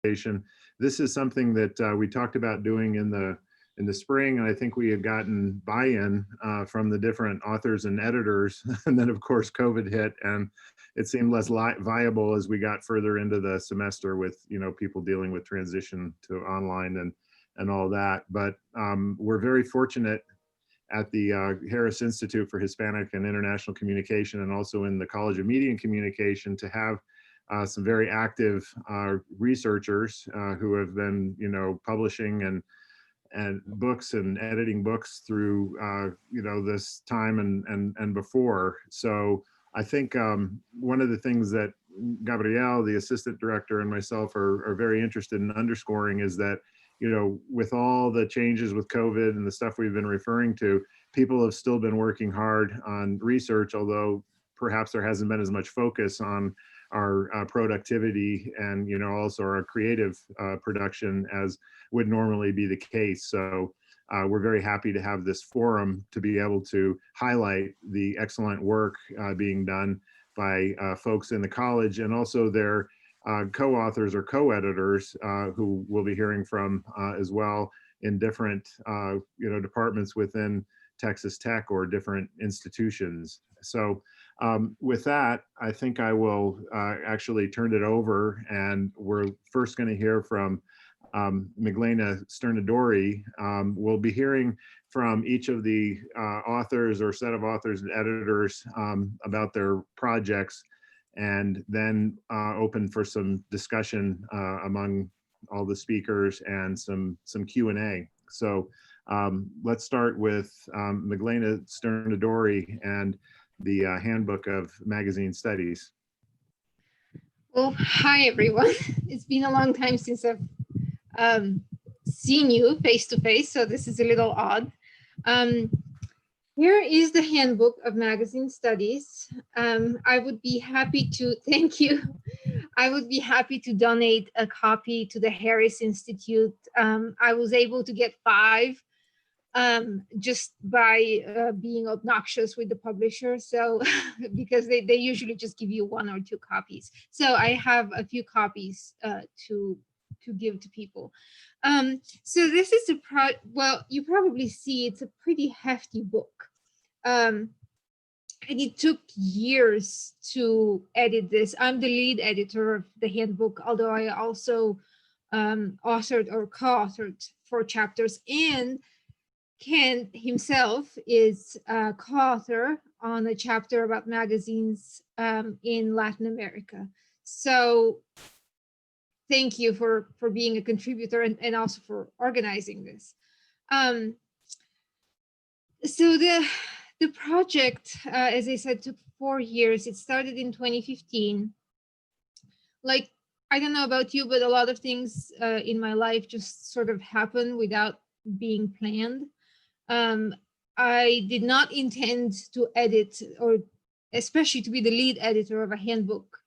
This is something that we talked about doing in the spring, and I think we had gotten buy-in from the different authors and editors, and then of course COVID hit, and it seemed less viable as we got further into the semester with people dealing with transition to online and all that. But we're very fortunate at the Harris Institute for Hispanic and International Communication, and also in the College of Media and Communication, to have some very active researchers who have been, publishing and books and editing books through, this time and before. So I think one of the things that Gabrielle, the assistant director, and myself are very interested in underscoring is that, with all the changes with COVID and the stuff we've been referring to, people have still been working hard on research, although perhaps there hasn't been as much focus on our productivity and, also our creative production as would normally be the case. So we're very happy to have this forum to be able to highlight the excellent work being done by folks in the college, and also their co-authors or co-editors who we'll be hearing from as well in different departments within Texas Tech or different institutions. So with that, I think I will actually turn it over, and we're first going to hear from Miglena Sternadori. We'll be hearing from each of the authors or set of authors and editors about their projects, and then open for some discussion among all the speakers and some Q&A. So let's start with Miglena Sternadori and the Handbook of Magazine Studies. Well, hi everyone. It's been a long time since I've seen you face to face, so this is a little odd. Here is the Handbook of Magazine Studies. I would be happy to, thank you. I would be happy to donate a copy to the Harris Institute. I was able to get 5 just by being obnoxious with the publisher. So because they usually just give you 1 or 2 copies. So I have a few copies to give to people. So this is well, you probably see it's a pretty hefty book. And it took years to edit this. I'm the lead editor of the handbook, although I also authored or co-authored 4 chapters, and Ken himself is a co-author on a chapter about magazines in Latin America. So thank you for being a contributor and also for organizing this. So the project, as I said, took 4 years. It started in 2015. Like, I don't know about you, but a lot of things in my life just sort of happen without being planned. I did not intend to edit, or especially to be the lead editor of a handbook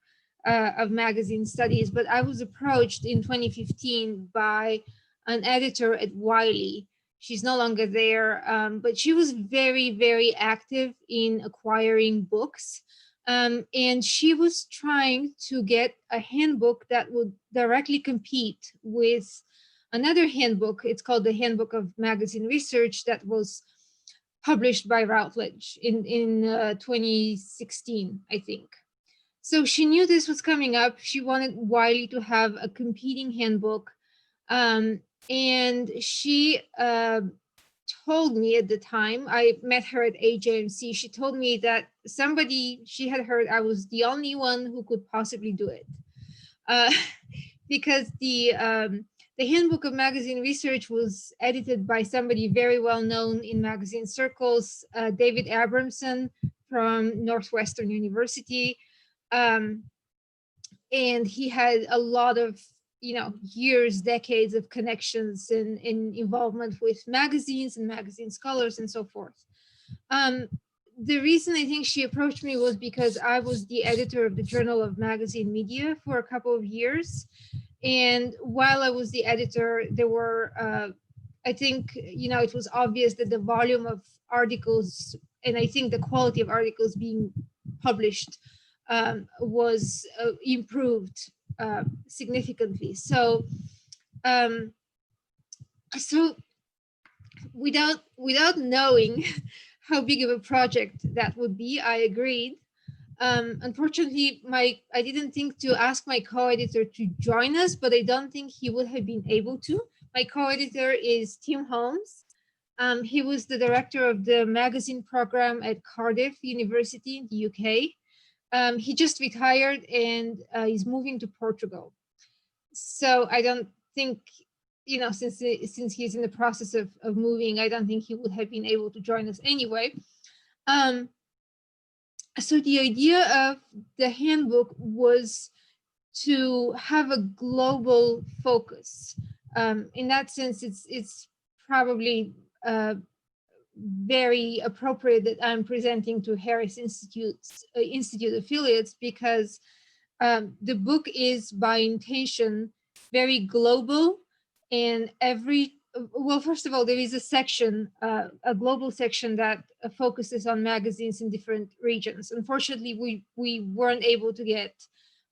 of magazine studies, but I was approached in 2015 by an editor at Wiley. She's no longer there, but she was very, very active in acquiring books. And she was trying to get a handbook that would directly compete with another handbook. It's called the Handbook of Magazine Research, that was published by Routledge in 2016, I think. So she knew this was coming up. She wanted Wiley to have a competing handbook. And she told me at the time, I met her at AJMC, she told me that she had heard I was the only one who could possibly do it. Because the Handbook of Magazine Research was edited by somebody very well known in magazine circles, David Abramson from Northwestern University. And he had a lot of years, decades of connections and involvement with magazines and magazine scholars and so forth. The reason I think she approached me was because I was the editor of the Journal of Magazine Media for a couple of years. And while I was the editor, there were, I think, it was obvious that the volume of articles, and I think the quality of articles being published was improved significantly. So, so without knowing how big of a project that would be, I agreed. Unfortunately, I didn't think to ask my co-editor to join us, but I don't think he would have been able to. My co-editor is Tim Holmes. He was the director of the magazine program at Cardiff University in the UK. He just retired and is moving to Portugal. So I don't think, you know, since he's in the process of moving, I don't think he would have been able to join us anyway. So the idea of the handbook was to have a global focus. In that sense, it's probably very appropriate that I'm presenting to Harris Institute affiliates, because the book is by intention very global, and well, first of all, there is a section, a global section that focuses on magazines in different regions. Unfortunately, we weren't able to get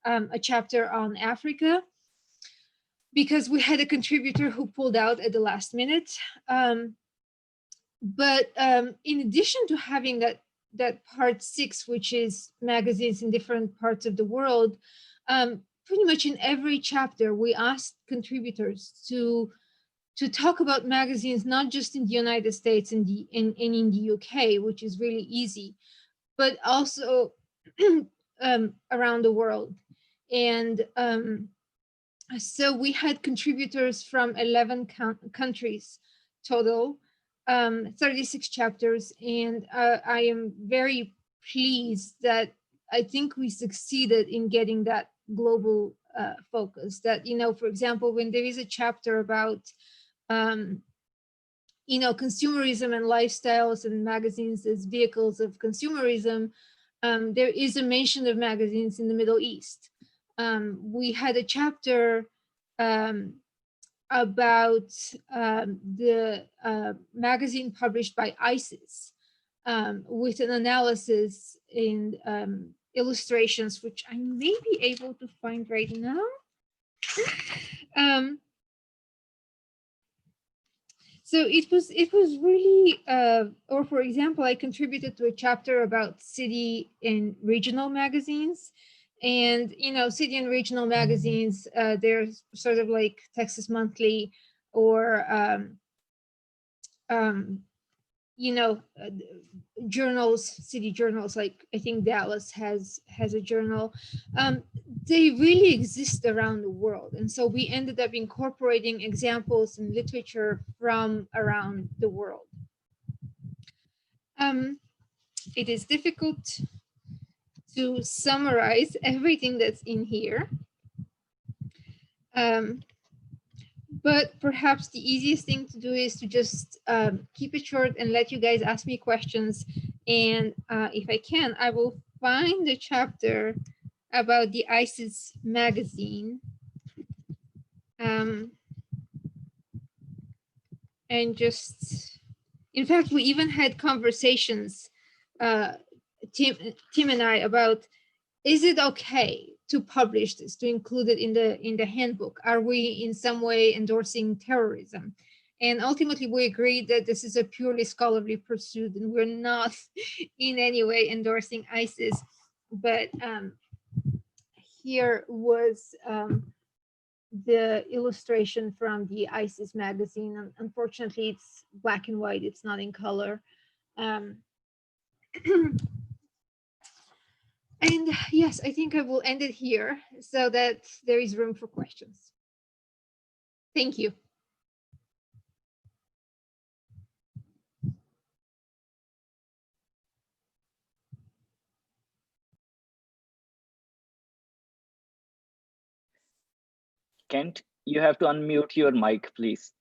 a chapter on Africa because we had a contributor who pulled out at the last minute. But in addition to having that part 6, which is magazines in different parts of the world, pretty much in every chapter, we asked contributors to talk about magazines, not just in the United States and in the UK, which is really easy, but also around the world. And so we had contributors from 11 countries total, 36 chapters, and I am very pleased that I think we succeeded in getting that global focus. That, you know, for example, when there is a chapter about you know, consumerism and lifestyles and magazines as vehicles of consumerism, there is a mention of magazines in the Middle East. We had a chapter about the magazine published by ISIS, with an analysis and illustrations, which I may be able to find right now. So it was really, or for example, I contributed to a chapter about city and regional magazines. And, you know, city and regional magazines, they're sort of like Texas Monthly or, you know, journals, city journals, like I think Dallas has a journal. They really exist around the world. And so we ended up incorporating examples in literature from around the world. It is difficult to summarize everything that's in here. But perhaps the easiest thing to do is to just keep it short and let you guys ask me questions. And if I can, I will find the chapter about the ISIS magazine. And just, in fact, we even had conversations, Tim and I, about, is it okay to publish this, to include it in the handbook? Are we in some way endorsing terrorism? And ultimately, we agreed that this is a purely scholarly pursuit, and we're not in any way endorsing ISIS. But here was the illustration from the ISIS magazine. Unfortunately, it's black and white, it's not in color. And yes, I think I will end it here so that there is room for questions. Thank you. Kent, you have to unmute your mic, please.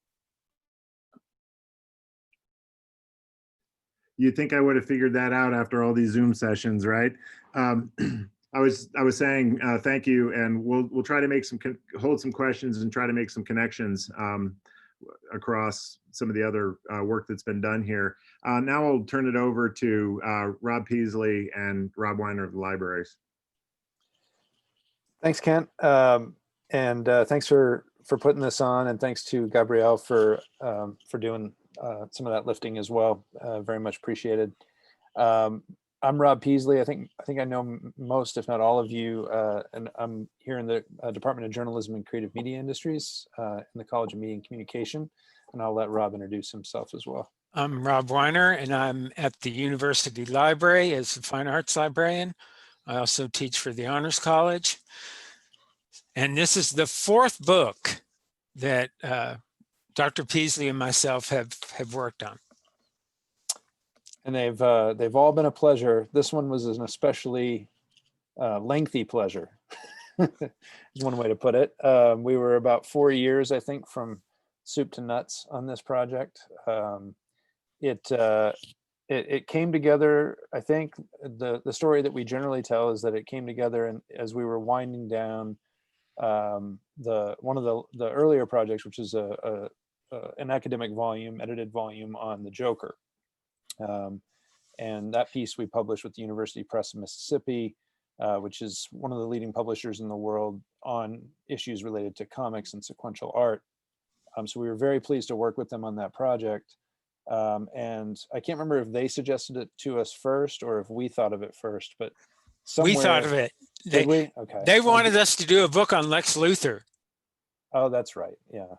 You'd think I would have figured that out after all these Zoom sessions, right? I was saying thank you, and we'll try to make hold some questions and try to make some connections across some of the other work that's been done here. Now I'll turn it over to Rob Peaslee and Rob Weiner of the libraries. Thanks, Kent. And thanks for putting this on, and thanks to Gabrielle for doing some of that lifting as well. Very much appreciated. I'm Rob Peaslee. I think I know most, if not all of you, and I'm here in the Department of Journalism and Creative Media Industries in the College of Media and Communication, and I'll let Rob introduce himself as well. I'm Rob Weiner, and I'm at the University Library as a fine arts librarian. I also teach for the Honors College. And this is the fourth book that Dr. Peaslee and myself have worked on. And they've all been a pleasure. This one was an especially lengthy pleasure, is one way to put it. We were about 4 years, I think, from soup to nuts on this project. It came together. I think the story that we generally tell is that it came together, and as we were winding down one of the earlier projects, which is an academic volume, edited volume on the Joker. And that piece we published with the University Press of Mississippi, which is one of the leading publishers in the world on issues related to comics and sequential art. So we were very pleased to work with them on that project. And I can't remember if they suggested it to us first or if we thought of it first, but somewhere, we thought of it. Did we? Okay. They wanted us to do a book on Lex Luthor. Oh, that's right. Yeah.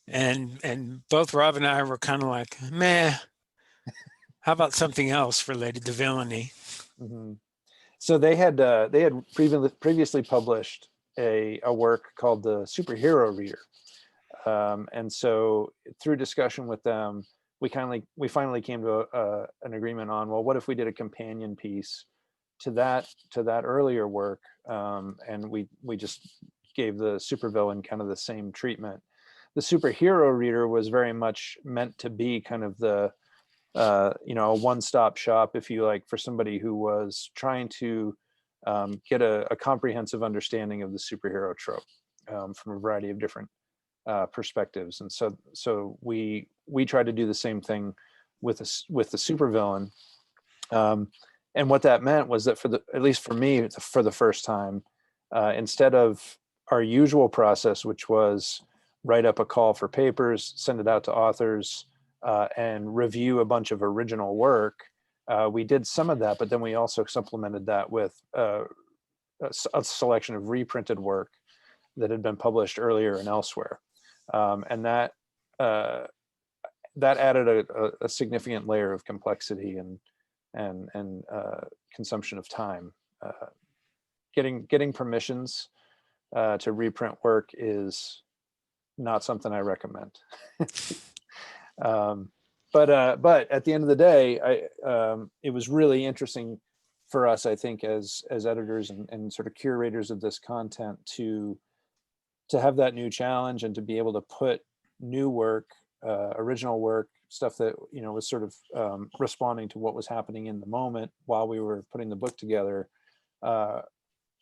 And both Rob and I were kind of like, meh. How about something else related to villainy? Mm-hmm. So they had previously published a work called the Superhero Reader, and so through discussion with them, we finally came to an agreement on, well, what if we did a companion piece to that earlier work, and we just gave the Supervillain kind of the same treatment. The Superhero Reader was very much meant to be kind of the a one-stop shop, if you like, for somebody who was trying to get a comprehensive understanding of the superhero trope from a variety of different perspectives. And so we try to do the same thing with the supervillain. And what that meant was that at least for me, for the first time, instead of our usual process, which was write up a call for papers, send it out to authors, and review a bunch of original work. We did some of that, but then we also supplemented that with a selection of reprinted work that had been published earlier and elsewhere. And that added a significant layer of complexity and consumption of time. Getting permissions to reprint work is not something I recommend. But at the end of the day, it was really interesting for us, I think, as editors and sort of curators of this content to have that new challenge and to be able to put new work, original work, stuff that was sort of responding to what was happening in the moment while we were putting the book together,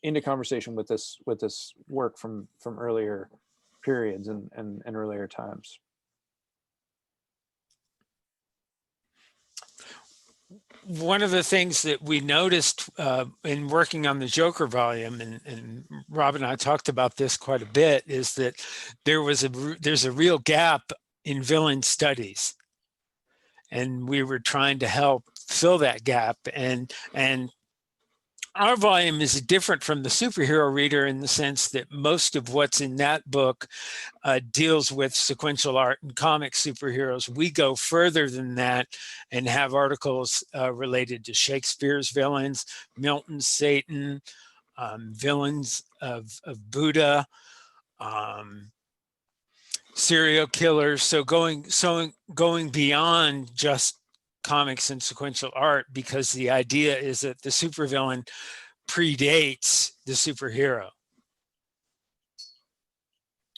into conversation with this work from earlier periods and earlier times. One of the things that we noticed in working on the Joker volume, and Rob and I talked about this quite a bit, is that there's a real gap in villain studies, and we were trying to help fill that gap. And our volume is different from the Superhero Reader in the sense that most of what's in that book deals with sequential art and comic superheroes. We go further than that and have articles related to Shakespeare's villains, Milton's Satan, villains of Buddha, serial killers. So going beyond just comics and sequential art, because the idea is that the supervillain predates the superhero.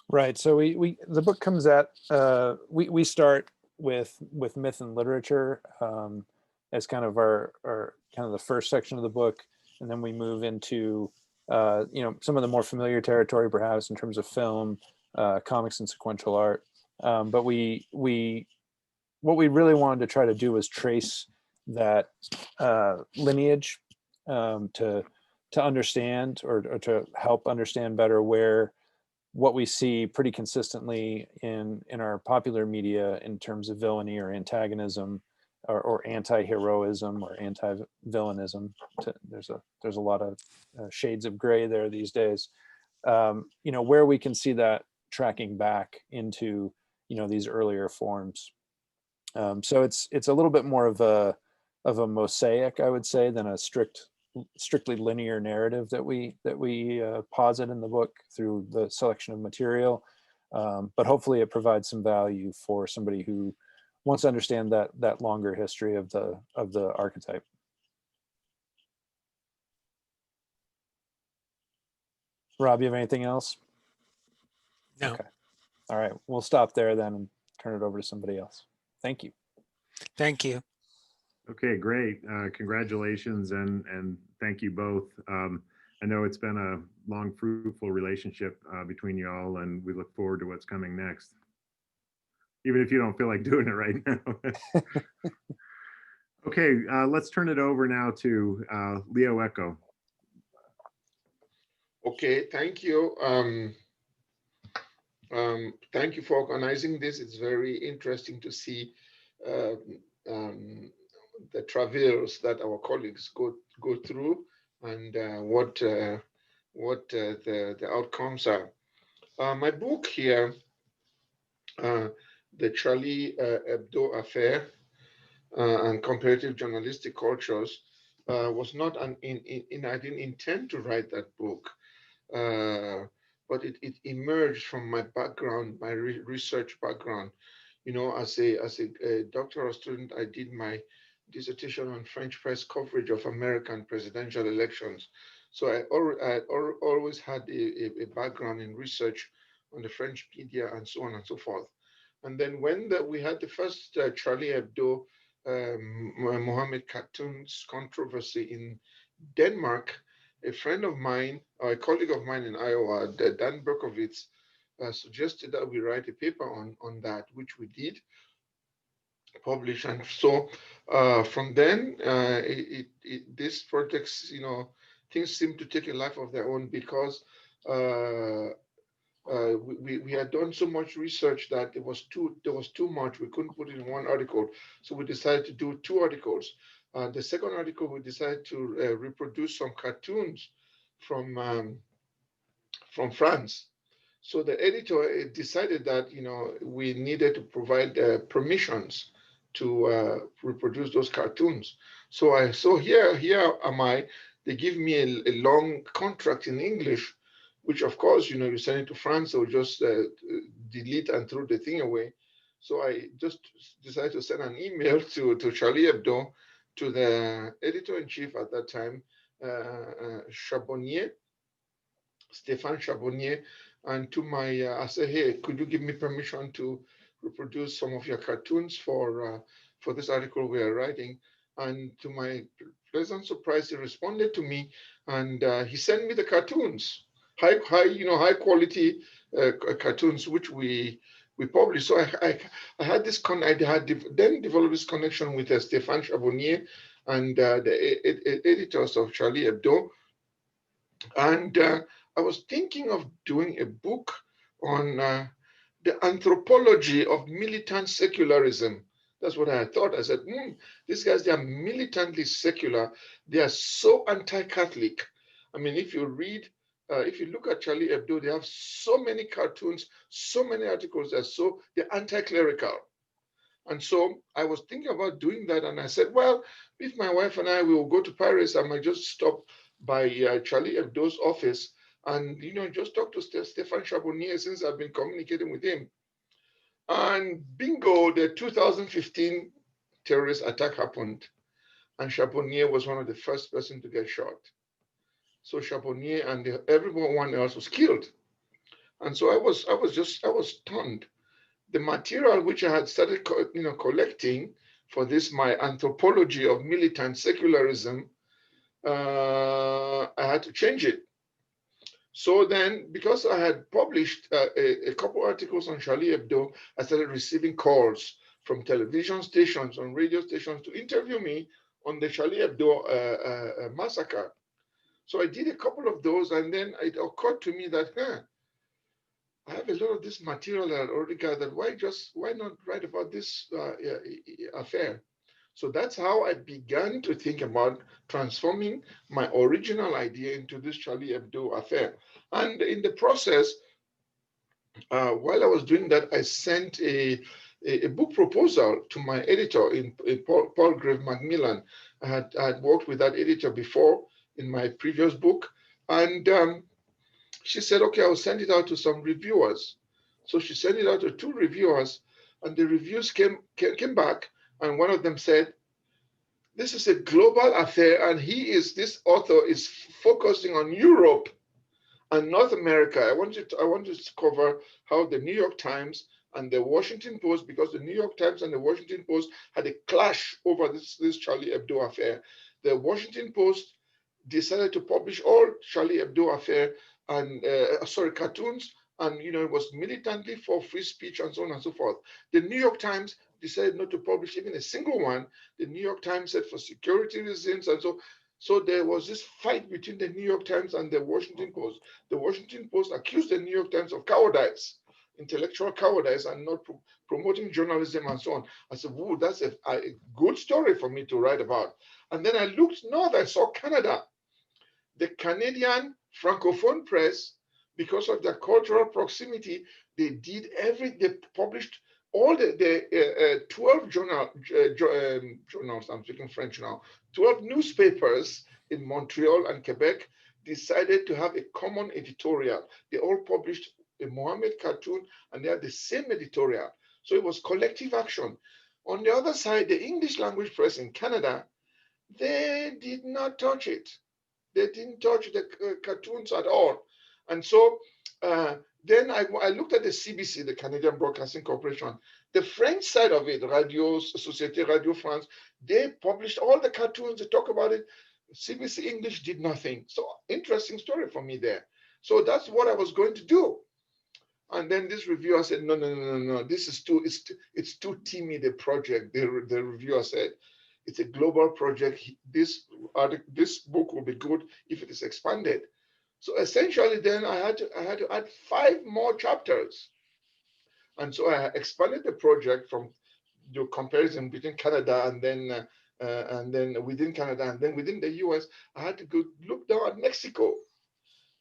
Right. So the book comes at we start with myth and literature as kind of our kind of the first section of the book, and then we move into some of the more familiar territory, perhaps in terms of film, comics, and sequential art. But what we really wanted to try to do was trace that lineage to understand or to help understand better where what we see pretty consistently in our popular media in terms of villainy or antagonism, or anti-heroism or anti-villainism. There's a lot of shades of gray there these days. Where we can see that tracking back into these earlier forms. So it's a little bit more of a mosaic, I would say, than a strictly linear narrative that we posit in the book through the selection of material. But hopefully it provides some value for somebody who wants to understand that longer history of the archetype. Rob, you have anything else? No. Okay. All right, we'll stop there then and turn it over to somebody else. Thank you. Thank you. Okay, great. Congratulations and thank you both. I know it's been a long, fruitful relationship between you all, and we look forward to what's coming next. Even if you don't feel like doing it right now. Okay, let's turn it over now to Leo Echo. Okay, thank you. Thank you for organizing this. It's very interesting to see the travails that our colleagues go through, and what the outcomes are. My book here, the Charlie Hebdo affair and comparative journalistic cultures, was not I didn't intend to write that book. But it emerged from my background, my research background. As a doctoral student, I did my dissertation on French press coverage of American presidential elections. So I always had a background in research on the French media and so on and so forth. And then when we had the first Charlie Hebdo Mohammed cartoons controversy in Denmark, a friend of mine, or a colleague of mine in Iowa, Dan Berkowitz, suggested that we write a paper on that, which we did publish. And so from then, these projects, things seem to take a life of their own, because we had done so much research that there was too much. We couldn't put it in one article. So we decided to do 2 articles. The second article, we decided to reproduce some cartoons from France. So the editor decided that we needed to provide permissions to reproduce those cartoons. So here am I. They give me a long contract in English, which of course you send it to France, so just delete and throw the thing away. So I just decided to send an email to Charlie Hebdo, to the editor-in-chief at that time, Charbonnier, Stéphane Charbonnier, and to I said, hey, could you give me permission to reproduce some of your cartoons for this article we are writing? And to my pleasant surprise, he responded to me, and he sent me the cartoons, high quality cartoons, which we published. So I had this then developed this connection with Stéphane Charbonnier and the editors of Charlie Hebdo. And I was thinking of doing a book on the anthropology of militant secularism. That's what I thought. I said, these guys, they are militantly secular. They are so anti-Catholic. I mean, if you look at Charlie Hebdo, they have so many cartoons, so many articles. They're anti-clerical. And so I was thinking about doing that. And I said, well, if my wife and I will go to Paris, I might just stop by Charlie Hebdo's office and, just talk to Stéphane Charbonnier, since I've been communicating with him. And bingo, the 2015 terrorist attack happened. And Charbonnier was one of the first person to get shot. So Charbonnier and everyone else was killed. And so I was stunned. The material which I had started collecting for this, my anthropology of militant secularism, I had to change it. So then, because I had published a couple articles on Charlie Hebdo, I started receiving calls from television stations and radio stations to interview me on the Charlie Hebdo massacre. So I did a couple of those, and then it occurred to me that, I have a lot of this material that I already gathered. Why not write about this affair? So that's how I began to think about transforming my original idea into this Charlie Hebdo affair. And in the process, while I was doing that, I sent a book proposal to my editor in Paul Grave Macmillan. I had worked with that editor before in my previous book. And she said, okay, I'll send it out to some reviewers. So she sent it out to 2 reviewers, and the reviews came back, and one of them said, this is a global affair, and this author is focusing on Europe and North America. I wanted to cover how the New York Times and the Washington Post, because the New York Times and the Washington Post had a clash over this Charlie Hebdo affair. The Washington Post decided to publish all Charlie Hebdo affair and cartoons, and it was militantly for free speech and so on and so forth. The New York Times decided not to publish even a single one. The New York Times said for security reasons, and so there was this fight between the New York Times and the Washington Post. The Washington Post accused the New York Times of cowardice, intellectual cowardice, and not promoting journalism and so on. I said, "Whoa, that's a good story for me to write about." And then I looked north, I saw Canada. The Canadian Francophone press, because of their cultural proximity, they published all the 12 journals, I'm speaking French now, 12 newspapers in Montreal and Quebec decided to have a common editorial. They all published a Mohammed cartoon, and they had the same editorial. So it was collective action. On the other side, the English language press in Canada, they did not touch it. They didn't touch the cartoons at all. And so then I looked at the CBC, the Canadian Broadcasting Corporation. The French side of it, Société Radio France, they published all the cartoons, they talk about it. CBC English did nothing. So interesting story for me there. So that's what I was going to do. And then this reviewer said, no, this is it's too teamy, the project. The reviewer said, it's a global project. This book will be good if it is expanded. So essentially, then I had to add 5 more chapters, and so I expanded the project from the comparison between Canada and then within Canada and then within the US. I had to go look down at Mexico.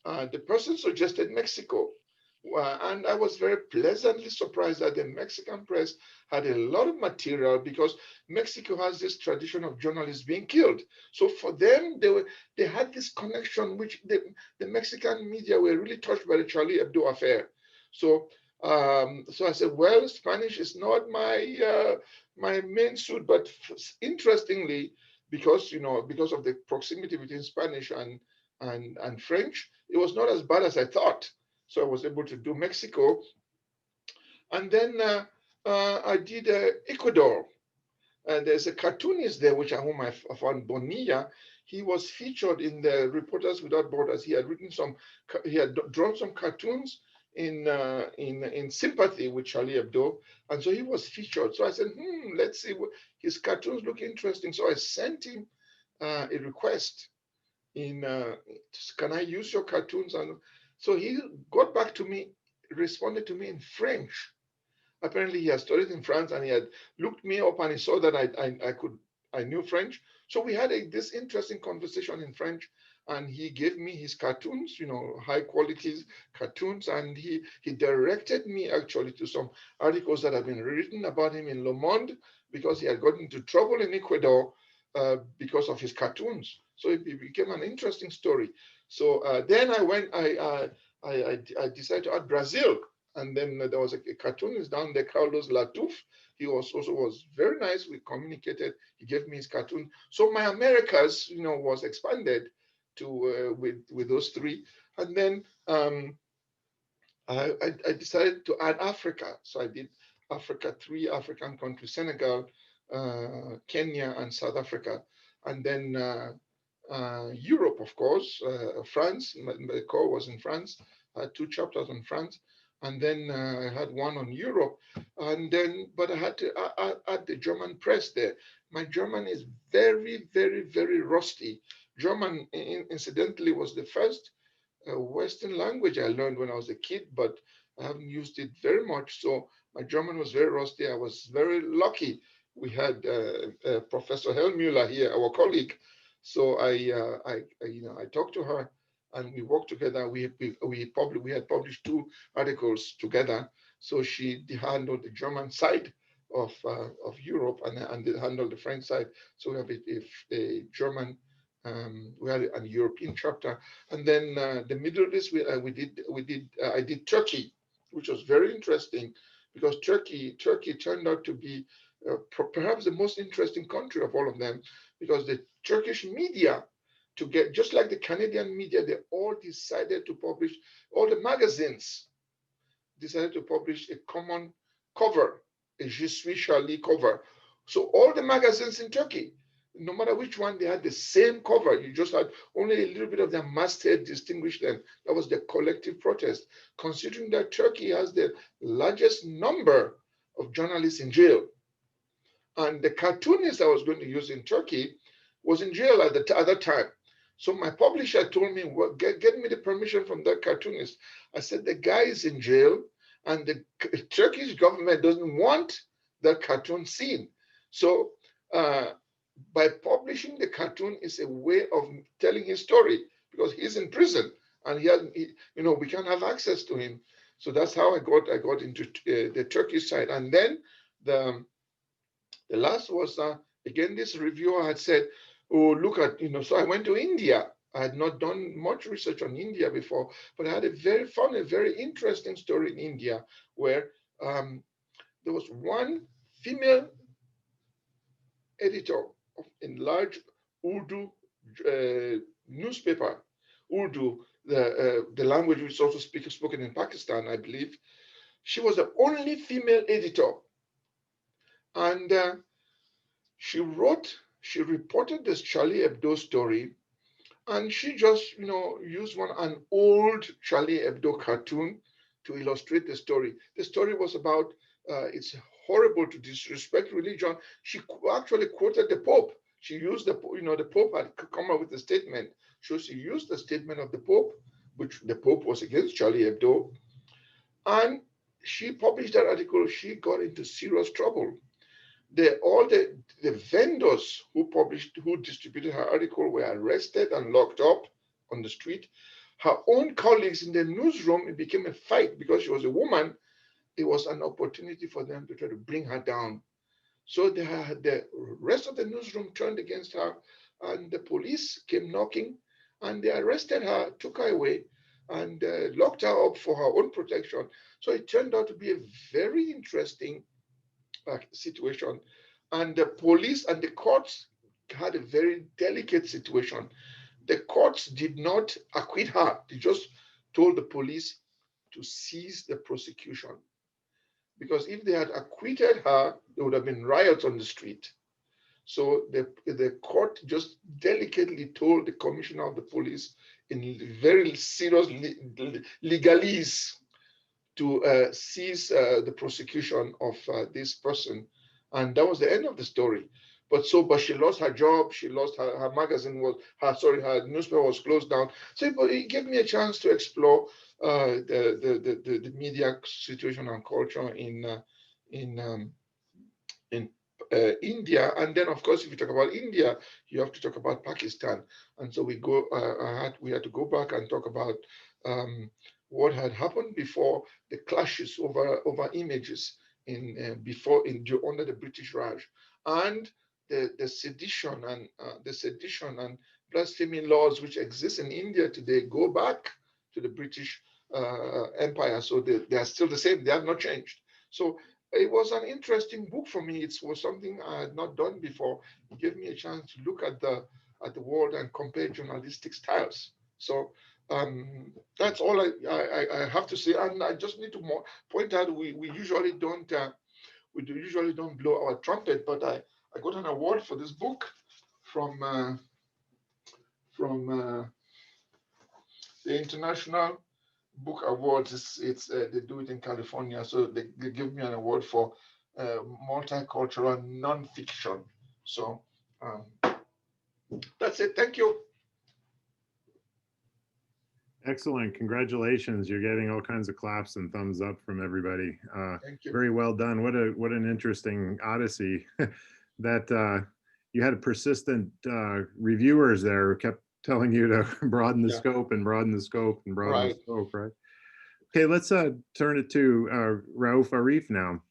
The person suggested Mexico. And I was very pleasantly surprised that the Mexican press had a lot of material, because Mexico has this tradition of journalists being killed. So for them, they had this connection, which the Mexican media were really touched by the Charlie Hebdo affair. So I said, well, Spanish is not my my main suit, but interestingly, because of the proximity between Spanish and French, it was not as bad as I thought. So I was able to do Mexico. And then I did Ecuador. And there's a cartoonist there, whom I found, Bonilla. He was featured in the Reporters Without Borders. He had drawn some cartoons in sympathy with Charlie Hebdo. And so he was featured. So I said, let's see, his cartoons look interesting. So I sent him a request can I use your cartoons? And so he got back to me, responded to me in French. Apparently he had studied in France, and he had looked me up, and he saw that I knew French. So we had this interesting conversation in French, and he gave me his cartoons, high quality cartoons, and he directed me actually to some articles that have been written about him in Le Monde, because he had gotten into trouble in Ecuador because of his cartoons. So it became an interesting story. So then I decided to add Brazil. And then there was a cartoonist down there, Carlos Latuf. He was very nice. We communicated. He gave me his cartoon. So my Americas, was expanded to with those 3. And then I decided to add Africa. So I did Africa, 3 African countries: Senegal, Kenya, and South Africa. And then Europe, of course, France. My core was in France. I had 2 chapters on France. And then I had 1 on Europe, but I had to add the German press there. My German is very, very, very rusty. German, incidentally, was the first Western language I learned when I was a kid, but I haven't used it very much. So my German was very rusty. I was very lucky. We had Professor Hellmüller here, our colleague. So I talked to her, and we worked together. We had published 2 articles together. So she handled the German side of Europe, and handled the French side. So we have a German, we had a European chapter, and then the Middle East. I did Turkey, which was very interesting, because Turkey turned out to be perhaps the most interesting country of all of them, because the Turkish media, just like the Canadian media, they all decided to publish, all the magazines decided to publish a common cover, a Je suis Charlie cover. So all the magazines in Turkey, no matter which one, they had the same cover. You just had only a little bit of their masthead distinguished them. That was the collective protest. Considering that Turkey has the largest number of journalists in jail, and the cartoonist I was going to use in Turkey was in jail at that time. So my publisher told me, well, get me the permission from that cartoonist. I said, the guy is in jail, and the Turkish government doesn't want that cartoon seen. So by publishing the cartoon is a way of telling his story, because he's in prison, and we can't have access to him. So that's how I got into the Turkish side. And then the last was, again, this reviewer had said, oh, look at, so I went to India. I had not done much research on India before, but I had a very fun, a very interesting story in India, where there was one female editor of a large Urdu newspaper. Urdu, the language which is also spoken in Pakistan, I believe. She was the only female editor. And she reported this Charlie Hebdo story, and she just, used an old Charlie Hebdo cartoon to illustrate the story. The story was about, it's horrible to disrespect religion. She actually quoted the Pope. She used the Pope had come up with a statement. So she used the statement of the Pope, which the Pope was against Charlie Hebdo. And she published that article. She got into serious trouble. All the vendors who distributed her article were arrested and locked up on the street. Her own colleagues in the newsroom, it became a fight because she was a woman. It was an opportunity for them to try to bring her down. So the rest of the newsroom turned against her, and the police came knocking, and they arrested her, took her away, and locked her up for her own protection. So it turned out to be a very interesting situation. And the police and the courts had a very delicate situation. The courts did not acquit her. They just told the police to cease the prosecution. Because if they had acquitted her, there would have been riots on the street. So the court just delicately told the commissioner of the police in very serious legalese to cease the prosecution of this person. And that was the end of the story. But she lost her job. She lost her magazine her newspaper was closed down. So it gave me a chance to explore the media situation and culture in India. And then, of course, if you talk about India, you have to talk about Pakistan. And so we had to go back and talk about what had happened before the clashes over images under the British Raj, and the sedition and blasphemy laws which exist in India today go back to the British Empire. So they are still the same. They have not changed. So it was an interesting book for me. It was something I had not done before. It gave me a chance to look at the world and compare journalistic styles. So that's all I have to say. And I just need to point out we usually don't blow our trumpet, but I got an award for this book from the International Book Awards. They do it in California, so they give me an award for multicultural nonfiction. So that's it. Thank you. Excellent. Congratulations. You're getting all kinds of claps and thumbs up from everybody. Thank you. Very well done. What an interesting odyssey that you had persistent reviewers there who kept telling you to broaden the Yeah. scope and broaden the scope and broaden Right. the scope, right? Okay, let's turn it to Raouf Arif now.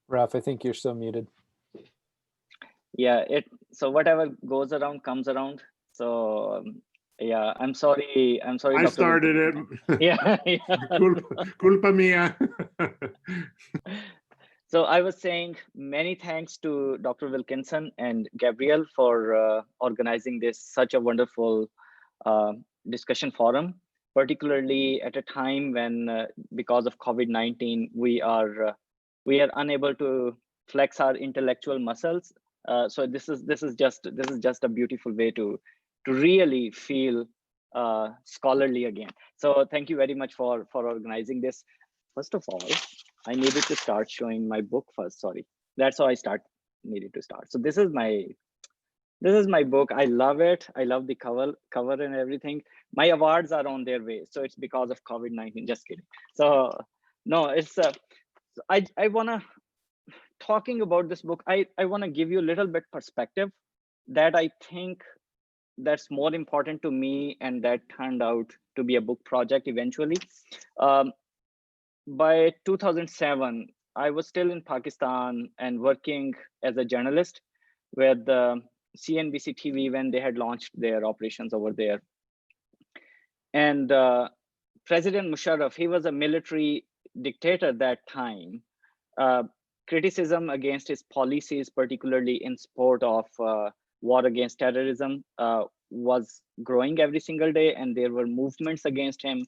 Ralph, I think you're still muted. Yeah, so whatever goes around comes around. So yeah, I'm sorry. I Dr. started it. Yeah, yeah. Culpa mia. So I was saying many thanks to Dr. Wilkinson and Gabriel for organizing this such a wonderful discussion forum, particularly at a time when, because of COVID-19, we are unable to flex our intellectual muscles. So this is just a beautiful way to really feel scholarly again. So thank you very much for organizing this. First of all, I needed to start showing my book first. Sorry, that's how I needed to start. So this is my book. I love it. I love the cover and everything. My awards are on their way, so it's because of COVID-19. Just kidding. So no, it's I wanna, talking about this book, I wanna give you a little bit perspective that I think that's more important to me, and that turned out to be a book project eventually. By 2007, I was still in Pakistan and working as a journalist with CNBC TV when they had launched their operations over there. And President Musharraf, he was a military dictator that time. Criticism against his policies, particularly in support of war against terrorism, was growing every single day, and there were movements against him.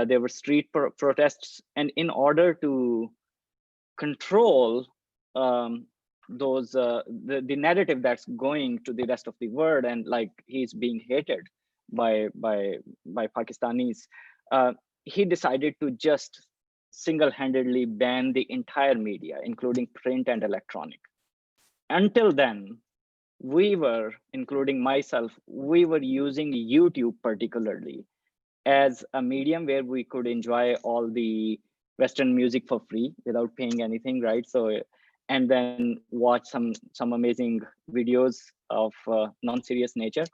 There were street protests, and in order to control those the narrative that's going to the rest of the world, and like he's being hated by Pakistanis, he decided to just single-handedly ban the entire media, including print and electronic. Until then, we were, including myself, we were using YouTube particularly as a medium where we could enjoy all the Western music for free without paying anything, right? So, and then watch some amazing videos of non-serious nature.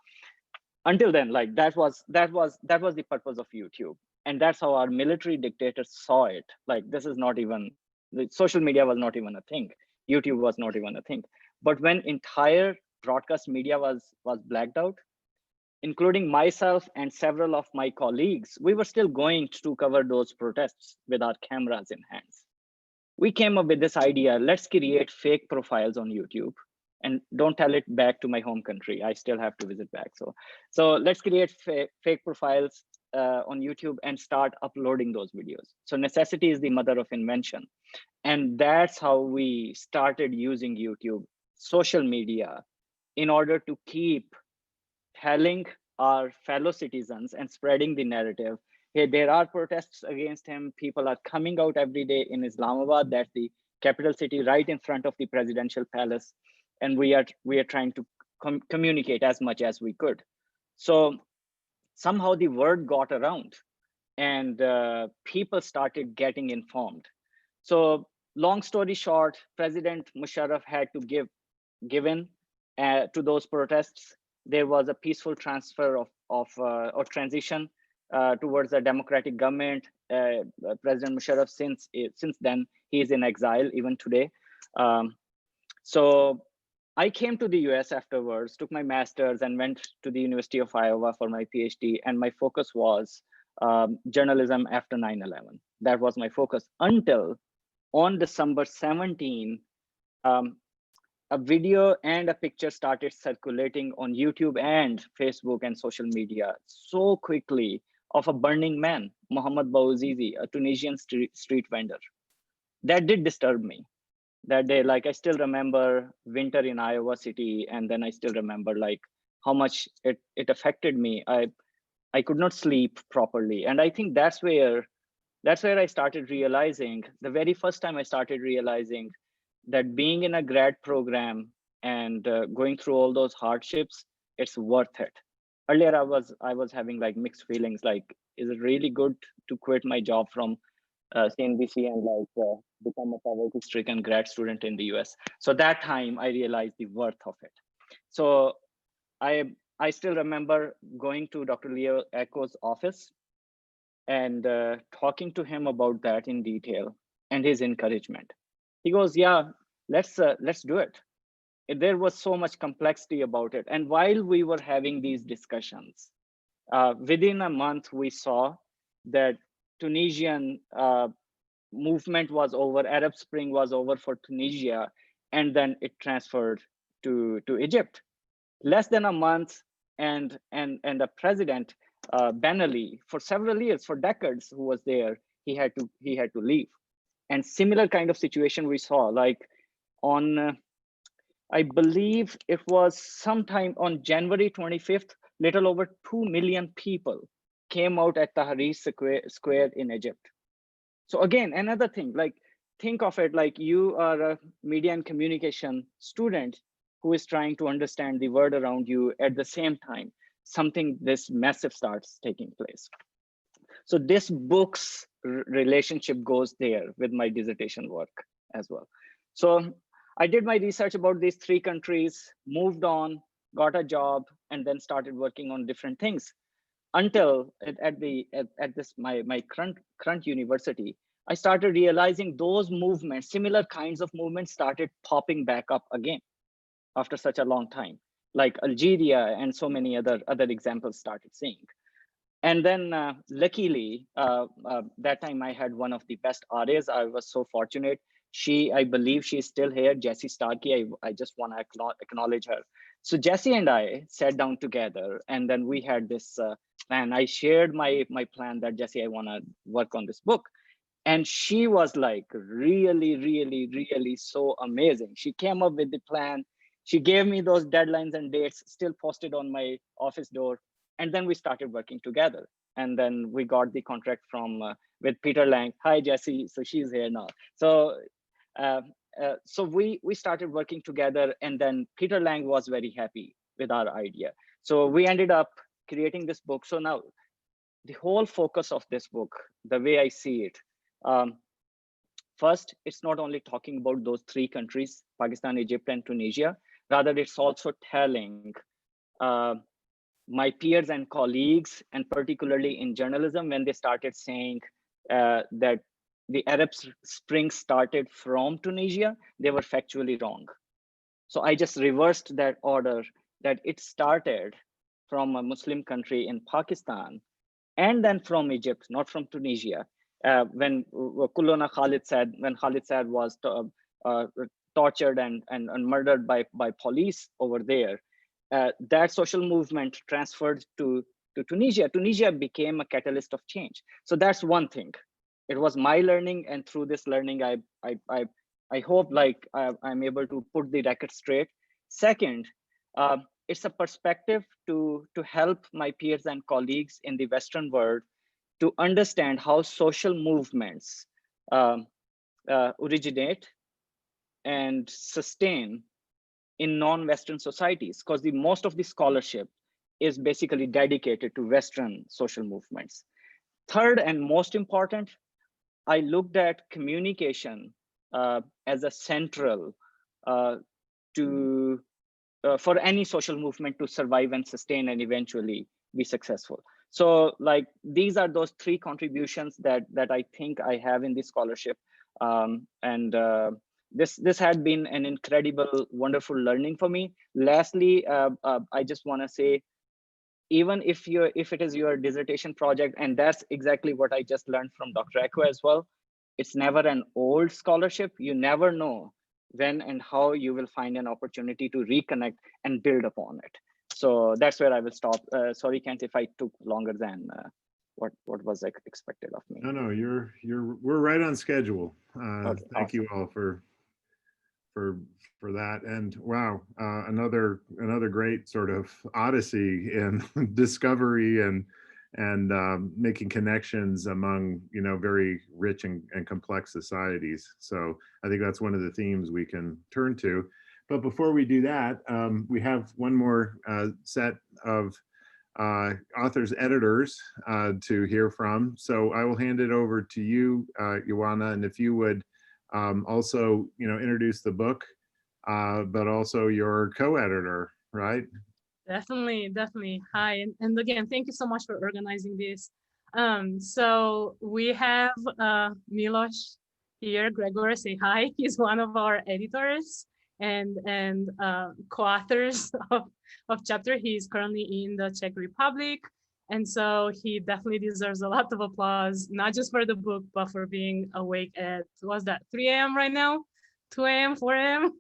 Until then, like that was the purpose of YouTube, and that's how our military dictators saw it. Like, this is not even, the social media was not even a thing. YouTube was not even a thing. But when entire broadcast media was blacked out, including myself and several of my colleagues, we were still going to cover those protests with our cameras in hands. We came up with this idea: let's create fake profiles on YouTube, and don't tell it back to my home country. I still have to visit back. So let's create fake profiles on YouTube and start uploading those videos. So necessity is the mother of invention. And that's how we started using YouTube, social media, in order to keep telling our fellow citizens and spreading the narrative. Hey, there are protests against him. People are coming out every day in Islamabad. That's the capital city, right in front of the presidential palace. And we are trying to communicate as much as we could. So somehow the word got around, and people started getting informed. So long story short, President Musharraf had to give in to those protests. There was a peaceful transfer or transition towards a democratic government. President Musharraf, since then, he is in exile even today. So I came to the US afterwards, took my master's, and went to the University of Iowa for my PhD. And my focus was journalism after 9/11. That was my focus until on December 17, a video and a picture started circulating on YouTube and Facebook and social media so quickly of a burning man, Mohammed Bouazizi, a Tunisian street vendor. That did disturb me. That day, like, I still remember winter in Iowa City, and then I still remember like how much it affected me. I could not sleep properly, and I think that's where I started realizing, the very first time I started realizing that being in a grad program and going through all those hardships, it's worth it. Earlier, I was having like mixed feelings, like, is it really good to quit my job from CNBC and like become a poverty-stricken grad student in the US? So that time I realized the worth of it. So I still remember going to Dr. Leo Echo's office and talking to him about that in detail and his encouragement. He goes, yeah, let's do it. There was so much complexity about it. And while we were having these discussions, within a month, we saw that Tunisian movement was over, Arab Spring was over for Tunisia, and then it transferred to Egypt. Less than a month, and the president, Ben Ali, for several years, for decades, who was there, he had to leave. And similar kind of situation we saw, like on, I believe it was sometime on January 25th, little over 2 million people came out at Tahrir Square in Egypt. So again, another thing, like, think of it like you are a media and communication student who is trying to understand the world around you. At the same time, something this massive starts taking place. So this book's relationship goes there with my dissertation work as well. So I did my research about these 3 countries, moved on, got a job, and then started working on different things until at this my current university, I started realizing those movements, similar kinds of movements, started popping back up again after such a long time, like Algeria and so many other examples started seeing. And then luckily, that time I had one of the best RAs. I was so fortunate. I believe she's still here, Jessie Starkey. I just want to acknowledge her. So Jessie and I sat down together, and then we had this plan. I shared my plan that, Jessie, I want to work on this book. And she was like really, really, really so amazing. She came up with the plan. She gave me those deadlines and dates, still posted on my office door. And then we started working together. And then we got the contract from with Peter Lang. Hi, Jessie. So she's here now. So so we started working together, and then Peter Lang was very happy with our idea. So we ended up creating this book. So now the whole focus of this book, the way I see it, first, it's not only talking about those 3 countries, Pakistan, Egypt, and Tunisia. Rather, it's also telling my peers and colleagues, and particularly in journalism, when they started saying that the Arab Spring started from Tunisia, they were factually wrong. So I just reversed that order, that it started from a Muslim country in Pakistan, and then from Egypt, not from Tunisia. When Kulona Khalid said, when Khalid Saad was tortured and murdered by police over there, that social movement transferred to Tunisia. Tunisia became a catalyst of change. So that's one thing. It was my learning, and through this learning, I hope like I'm able to put the record straight. Second, it's a perspective to help my peers and colleagues in the Western world to understand how social movements originate and sustain in non-Western societies, because most of the scholarship is basically dedicated to Western social movements. Third, and most important, I looked at communication as a central for any social movement to survive and sustain and eventually be successful. So like, these are those 3 contributions that I think I have in this scholarship. This had been an incredible, wonderful learning for me. Lastly, I just want to say, even if it is your dissertation project, and that's exactly what I just learned from Dr. Echo as well, it's never an old scholarship. You never know when and how you will find an opportunity to reconnect and build upon it. So that's where I will stop. Sorry, Kent, if I took longer than what was expected of me. No, we're right on schedule. Okay, thank awesome. you all for that. And wow, another great sort of odyssey in discovery and making connections among, very rich and complex societies. So I think that's one of the themes we can turn to. But before we do that, we have one more set of authors, editors to hear from. So I will hand it over to you, Ioana, and if you would also, introduce the book, but also your co-editor, right? Definitely. Hi, and again, thank you so much for organizing this. So we have Miloš here. Gregor, say hi. He's one of our editors and co-authors of chapter. He's currently in the Czech Republic. And so he definitely deserves a lot of applause, not just for the book, but for being awake at, what's that, 3 a.m. right now? 2 a.m., 4 a.m.?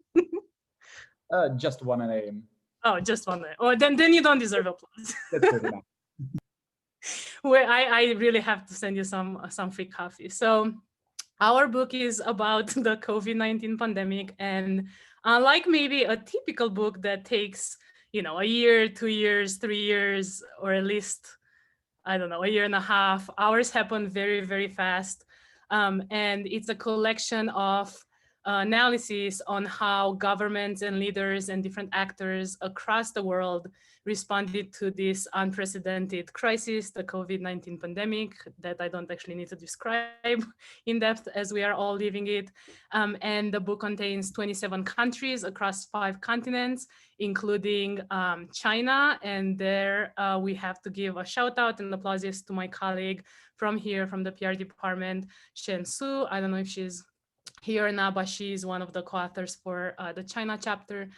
Just 1 a.m. Oh, just 1 a.m. Oh, then you don't deserve applause. That's good enough. Well, I really have to send you some free coffee. So our book is about the COVID-19 pandemic, and unlike maybe a typical book that takes, a year, 2 years, 3 years, or at least, I don't know, a year and a half, ours happened very, very fast. And it's a collection of analysis on how governments and leaders and different actors across the world responded to this unprecedented crisis, the COVID-19 pandemic, that I don't actually need to describe in depth as we are all living it. And the book contains 27 countries across 5 continents, including China. And there we have to give a shout out and applause to my colleague from here, from the PR department, Shen Su. I don't know if she's here now, but she's one of the co-authors for the China chapter.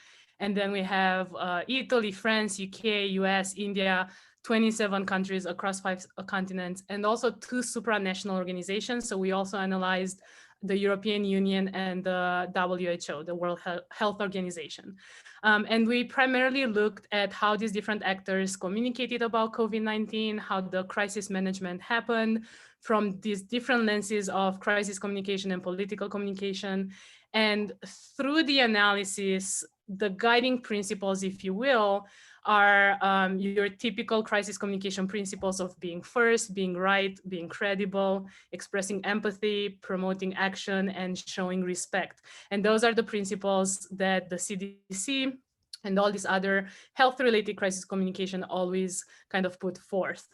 And then we have Italy, France, UK, US, India, 27 countries across 5 continents, and also 2 supranational organizations. So we also analyzed the European Union and the WHO, the World Health Organization. And we primarily looked at how these different actors communicated about COVID-19, how the crisis management happened from these different lenses of crisis communication and political communication. And through the analysis, the guiding principles, if you will, are your typical crisis communication principles of being first, being right, being credible, expressing empathy, promoting action, and showing respect. And those are the principles that the CDC and all this other health-related crisis communication always kind of put forth.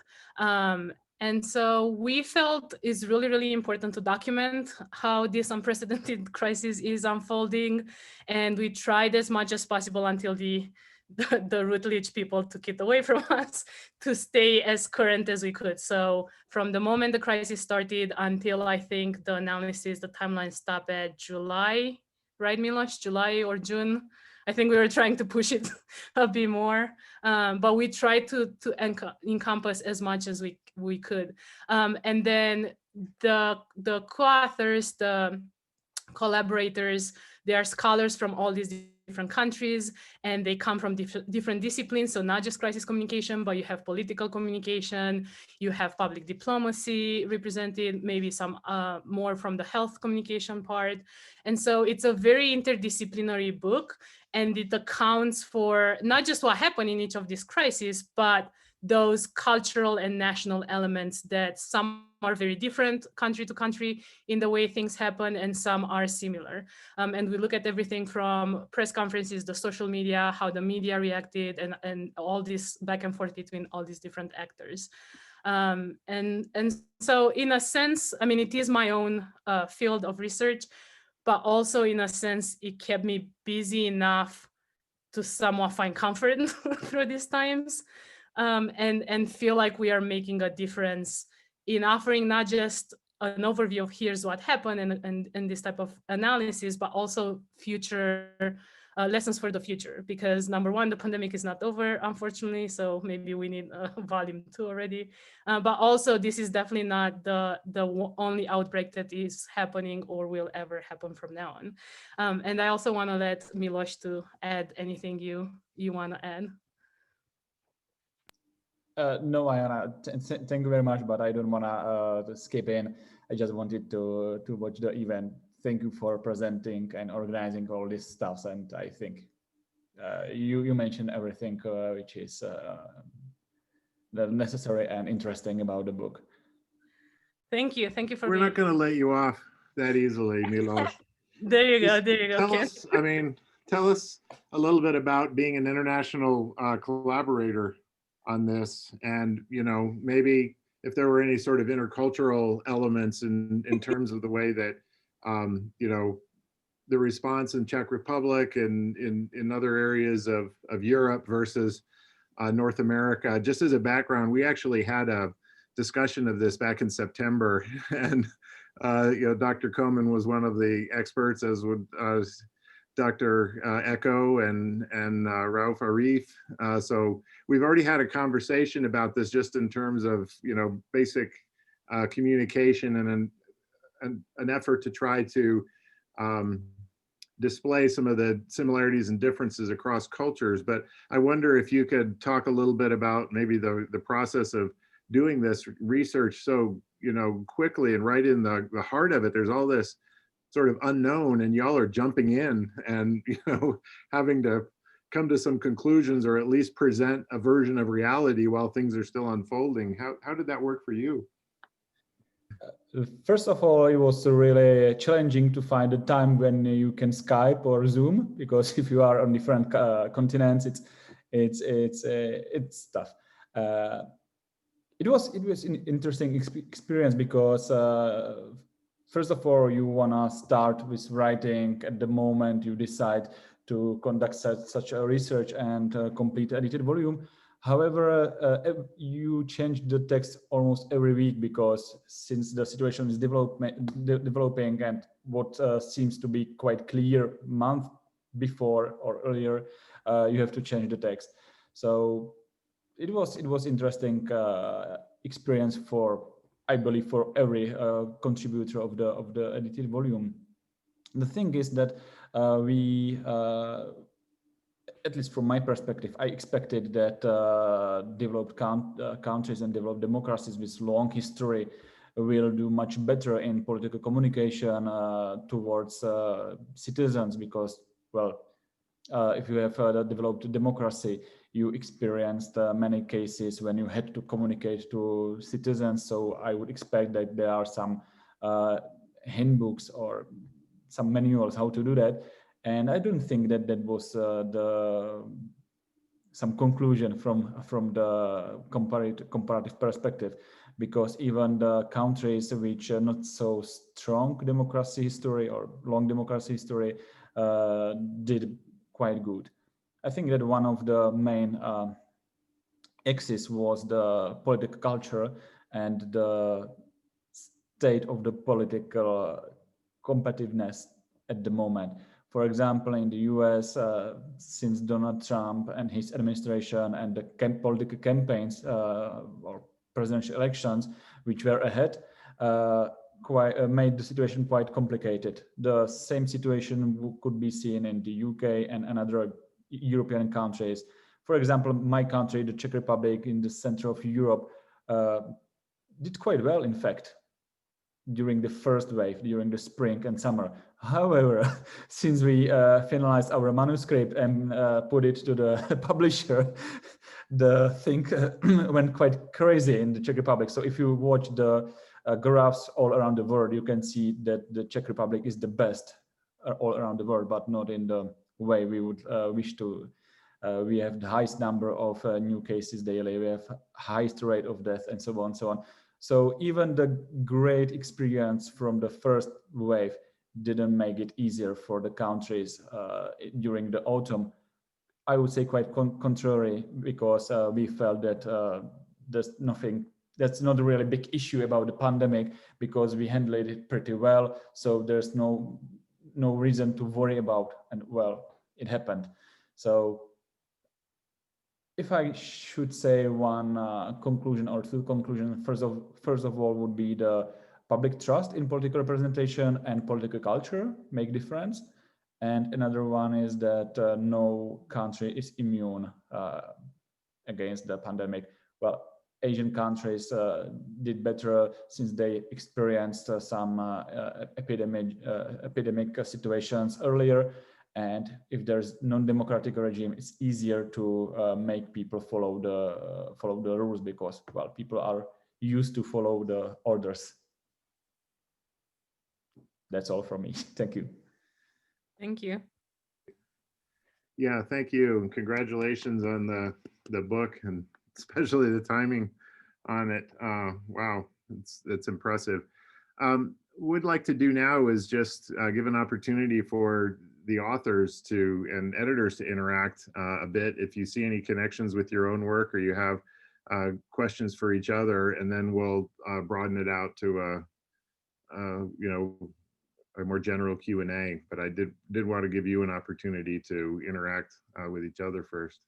And so we felt it's really, really important to document how this unprecedented crisis is unfolding. And we tried as much as possible until the Rutledge people took it away from us to stay as current as we could. So from the moment the crisis started until I think the analysis, the timeline stopped at July, right, Miloš? July or June? I think we were trying to push it a bit more, but we tried to encompass as much as we could. And then the co-authors, the collaborators, they are scholars from all these different countries, and they come from different disciplines. So not just crisis communication, but you have political communication, you have public diplomacy represented, maybe some more from the health communication part. And so it's a very interdisciplinary book, and it accounts for not just what happened in each of these crises, but those cultural and national elements that some are very different country to country in the way things happen, and some are similar. And we look at everything from press conferences, the social media, how the media reacted, and all this back and forth between all these different actors. And so in a sense, I mean, it is my own field of research, but also in a sense, it kept me busy enough to somewhat find comfort through these times. And feel like we are making a difference in offering not just an overview of here's what happened and this type of analysis, but also future lessons for the future. Because number one, the pandemic is not over, unfortunately, so maybe we need volume 2 already. But also, this is definitely not the only outbreak that is happening or will ever happen from now on. And I also want to let Miloš to add anything you want to add. No, Ioana, thank you very much, but I don't want to skip in. I just wanted to watch the event. Thank you for presenting and organizing all this stuff. And I think you mentioned everything which is necessary and interesting about the book. Thank you for We're not going to let you off that easily, Miloš. There you go. Tell us, I mean, tell us a little bit about being an international collaborator on this, and maybe if there were any sort of intercultural elements in terms of the way that the response in Czech Republic and in other areas of Europe versus North America. Just as a background, we actually had a discussion of this back in September, and Dr. Coman was one of the experts, as would Dr. Echo and Rauf Arif. So we've already had a conversation about this, just in terms of basic communication and an effort to try to display some of the similarities and differences across cultures. But I wonder if you could talk a little bit about maybe the process of doing this research so quickly and right in the heart of it. There's all this sort of unknown, and y'all are jumping in and having to come to some conclusions, or at least present a version of reality while things are still unfolding. How did that work for you? First of all, it was really challenging to find a time when you can Skype or Zoom, because if you are on different continents, it's tough. It was an interesting experience because first of all, you wanna start with writing at the moment you decide to conduct such a research and complete edited volume. However, you change the text almost every week, because since the situation is developing, and what seems to be quite clear month before or earlier, you have to change the text. So it was interesting experience I believe for every contributor of the edited volume. The thing is that we at least from my perspective, I expected that developed countries and developed democracies with long history will do much better in political communication towards citizens, because, well, if you have a developed democracy, you experienced many cases when you had to communicate to citizens. So I would expect that there are some handbooks or some manuals how to do that. And I don't think that that was some conclusion from the comparative perspective, because even the countries which are not so strong democracy history or long democracy history did quite good. I think that one of the main axis was the political culture and the state of the political competitiveness at the moment. For example, in the US, since Donald Trump and his administration and the political campaigns or presidential elections, which were ahead, made the situation quite complicated. The same situation could be seen in the UK and other European countries. For example, my country, the Czech Republic, in the center of Europe, did quite well, in fact, during the first wave, during the spring and summer. However, since we finalized our manuscript and put it to the publisher, the thing went quite crazy in the Czech Republic. So if you watch the graphs all around the world, you can see that the Czech Republic is the best all around the world, but not in the way we would wish to. We have the highest number of new cases daily. We have highest rate of death, and so on and so on. So even the great experience from the first wave didn't make it easier for the countries during the autumn. I would say quite contrary, because we felt that that's not a really big issue about the pandemic, because we handled it pretty well. So there's no reason to worry about, and well, it happened. So if I should say one conclusion or two conclusions, first of all would be the public trust in political representation and political culture make difference. And another one is that no country is immune against the pandemic. Well, Asian countries did better since they experienced some epidemic situations earlier. And if there's non-democratic regime, it's easier to make people follow the rules, because, well, people are used to follow the orders. That's all from me. Thank you. Thank you. Yeah, thank you. And congratulations on the book, and especially the timing on it. Wow, it's impressive. Would like to do now is just give an opportunity for the authors to and editors to interact a bit. If you see any connections with your own work, or you have questions for each other, and then we'll broaden it out to a more general Q&A. But I did want to give you an opportunity to interact with each other first.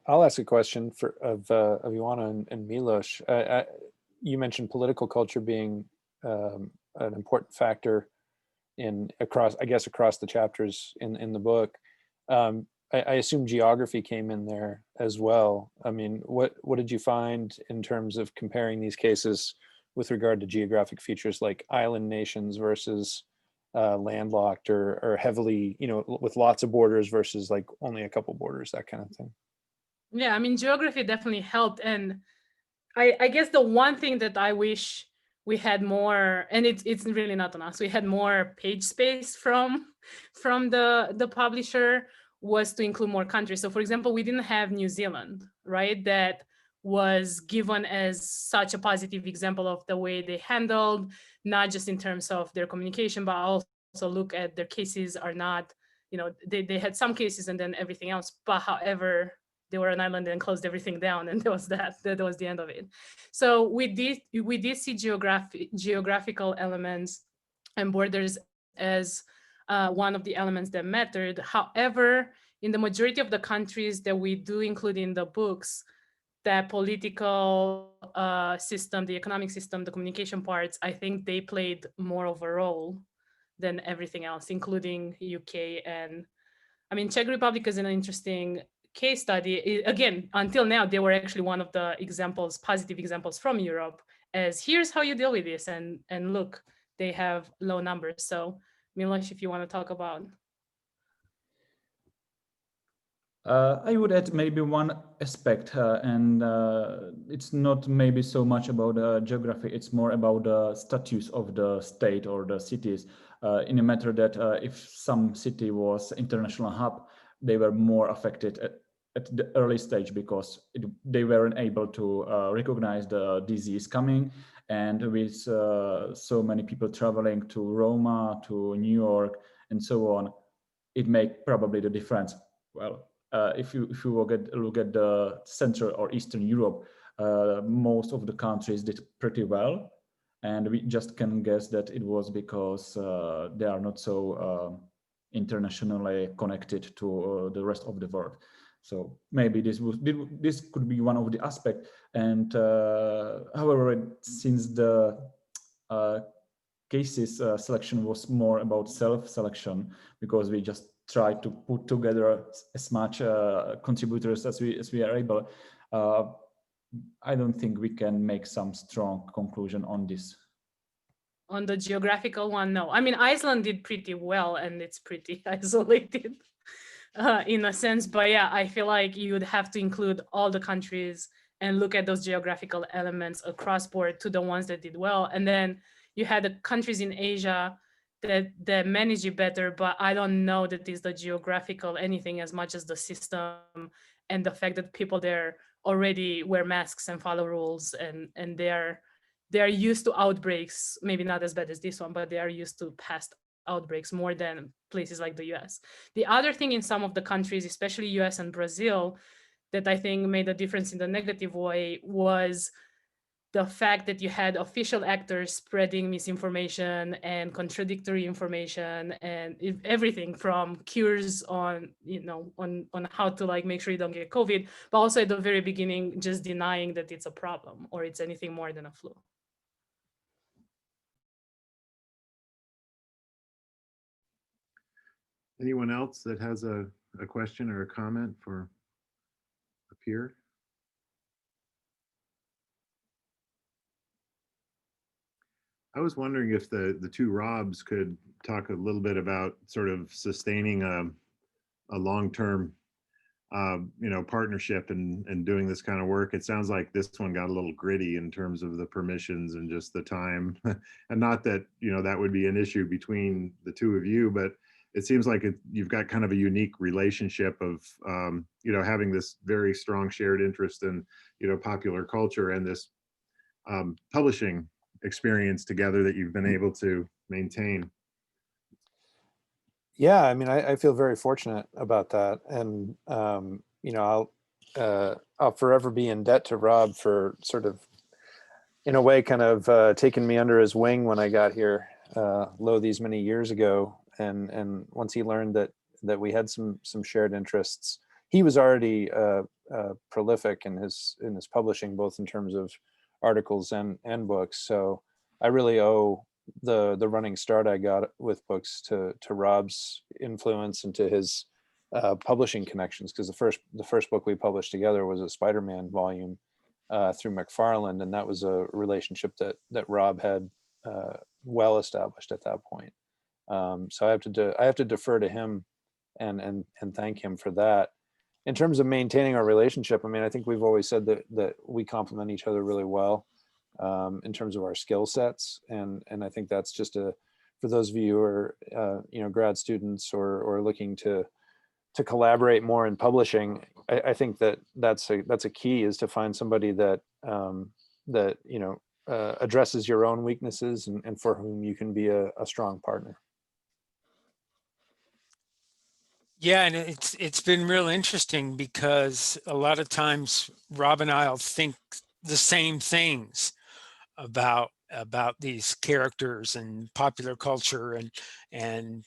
I'll ask a question of Ioana and Miloš. You mentioned political culture being an important factor across the chapters in the book. I assume geography came in there as well. I mean, what did you find in terms of comparing these cases with regard to geographic features like island nations versus landlocked or heavily, with lots of borders versus like only a couple borders, that kind of thing? Yeah, I mean, geography definitely helped. And I guess the one thing that I wish we had more, and it's really not on us, we had more page space from the publisher, was to include more countries. So for example, we didn't have New Zealand, right? That was given as such a positive example of the way they handled, not just in terms of their communication, but also look at their cases are not, they had some cases and then everything else. But however, they were an island and closed everything down, and that was the end of it. So we did see geographical elements and borders as one of the elements that mattered. However, in the majority of the countries that we do include in the books, the political system, the economic system, the communication parts, I think they played more of a role than everything else, including UK. And I mean, Czech Republic is an interesting case study. Again, until now, they were actually one of the examples, positive examples from Europe, as here's how you deal with this. And look, they have low numbers. So Miloš, if you want to talk about. I would add maybe one aspect, and it's not maybe so much about geography, it's more about the status of the state or the cities, in a matter that if some city was international hub, they were more affected at the early stage because they weren't able to recognize the disease coming. And with so many people traveling to Roma, to New York, and so on, it made probably the difference. Well, if you look at the Central or Eastern Europe, most of the countries did pretty well. And we just can guess that it was because they are not so internationally connected to the rest of the world. So maybe this could be one of the aspects. And however, since the cases selection was more about self-selection, because we just try to put together as much contributors as we are able, I don't think we can make some strong conclusion on this. On the geographical one, no. I mean, Iceland did pretty well, and it's pretty isolated in a sense. But yeah, I feel like you would have to include all the countries and look at those geographical elements across board to the ones that did well. And then you had the countries in Asia that manage it better, but I don't know that is the geographical anything as much as the system and the fact that people there already wear masks and follow rules, and they are used to outbreaks, maybe not as bad as this one, but they are used to past outbreaks more than places like the US. The other thing in some of the countries, especially US and Brazil, that I think made a difference in the negative way was the fact that you had official actors spreading misinformation and contradictory information and everything from cures on how to like make sure you don't get COVID, but also at the very beginning, just denying that it's a problem or it's anything more than a flu. Anyone else that has a question or a comment for a peer? I was wondering if the two Robs could talk a little bit about sort of sustaining a long-term partnership and doing this kind of work. It sounds like this one got a little gritty in terms of the permissions and just the time. And not that, that would be an issue between the two of you, but it seems like you've got kind of a unique relationship of, having this very strong shared interest in, popular culture and this publishing experience together that you've been able to maintain. Yeah, I mean, I feel very fortunate about that, and I'll forever be in debt to Rob for sort of, in a way, kind of taking me under his wing when I got here, these many years ago, and once he learned that we had some shared interests, he was already prolific in his publishing, both in terms of articles and books. So I really owe the running start I got with books to Rob's influence and to his publishing connections, because the first book we published together was a Spider-Man volume through McFarland, and that was a relationship that Rob had well established at that point. So I have to defer to him and thank him for that. In terms of maintaining our relationship, I mean, I think we've always said that we complement each other really well in terms of our skill sets, and I think that's just for those of you who are grad students or looking to collaborate more in publishing. I think that's a key, is to find somebody that addresses your own weaknesses and for whom you can be a strong partner. Yeah, and it's been real interesting, because a lot of times Rob and I'll think the same things about these characters and popular culture, and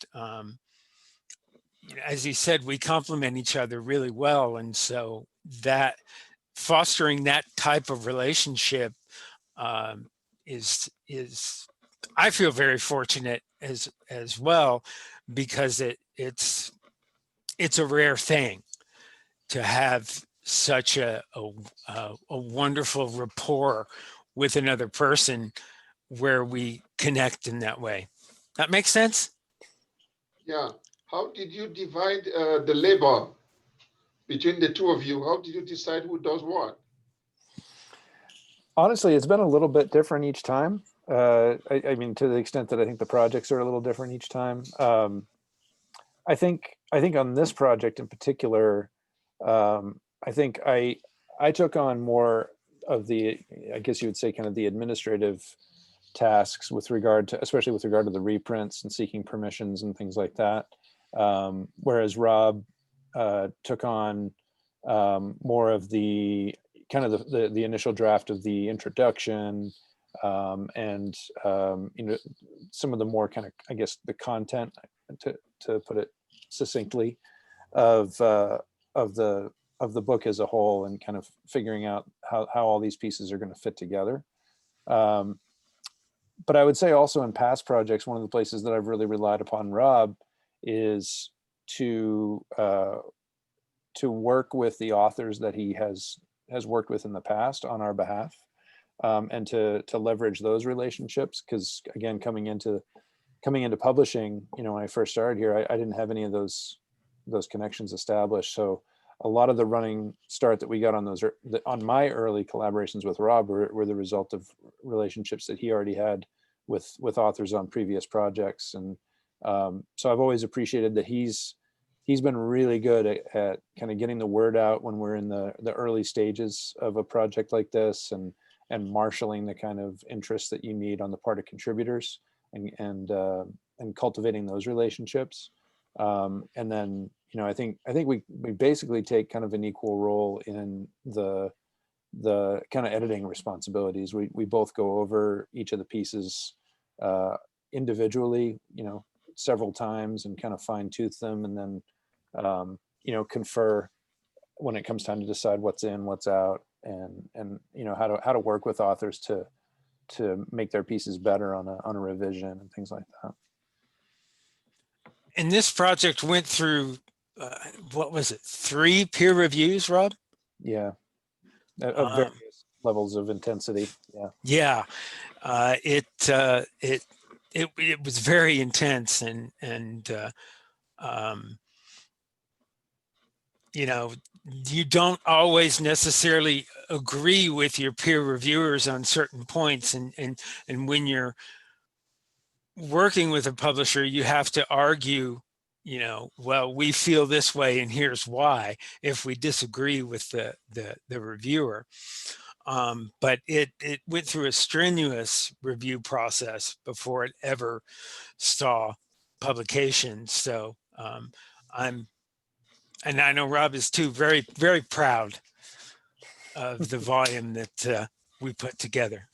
as you said, we complement each other really well, and so that fostering that type of relationship is I feel very fortunate as well, because it's a rare thing to have such a wonderful rapport with another person where we connect in that way. That makes sense? Yeah. How did you divide the labor between the two of you? How did you decide who does what? Honestly, it's been a little bit different each time. I mean, to the extent that I think the projects are a little different each time. I think on this project in particular, I think I took on more of the, I guess you would say, kind of the administrative tasks especially with regard to the reprints and seeking permissions and things like that. Whereas Rob took on more of the kind of the initial draft of the introduction, and some of the more kind of, I guess, the content, to put it succinctly, of the book as a whole, and kind of figuring out how all these pieces are going to fit together. But I would say also in past projects, one of the places that I've really relied upon Rob is to work with the authors that he has worked with in the past on our behalf, and to leverage those relationships, because again, coming into publishing, when I first started here, I didn't have any of those connections established. So a lot of the running start that we got on my early collaborations with Rob were the result of relationships that he already had with authors on previous projects. And so I've always appreciated that he's been really good at kind of getting the word out when we're in the early stages of a project like this, and marshaling the kind of interest that you need on the part of contributors, and cultivating those relationships. And then, I think we basically take kind of an equal role in the kind of editing responsibilities. We both go over each of the pieces individually, several times, and kind of fine tooth them, and then confer when it comes time to decide what's in, what's out, and how to work with authors to make their pieces better on a revision and things like that. And this project went through, what was it, 3 peer reviews, Rob? Yeah, of various levels of intensity. Yeah. It was very intense, and you don't always necessarily agree with your peer reviewers on certain points, and when you're working with a publisher, you have to argue, well, we feel this way and here's why, if we disagree with the reviewer. But it went through a strenuous review process before it ever saw publication. So and I know Rob is too, very, very proud of the volume that we put together.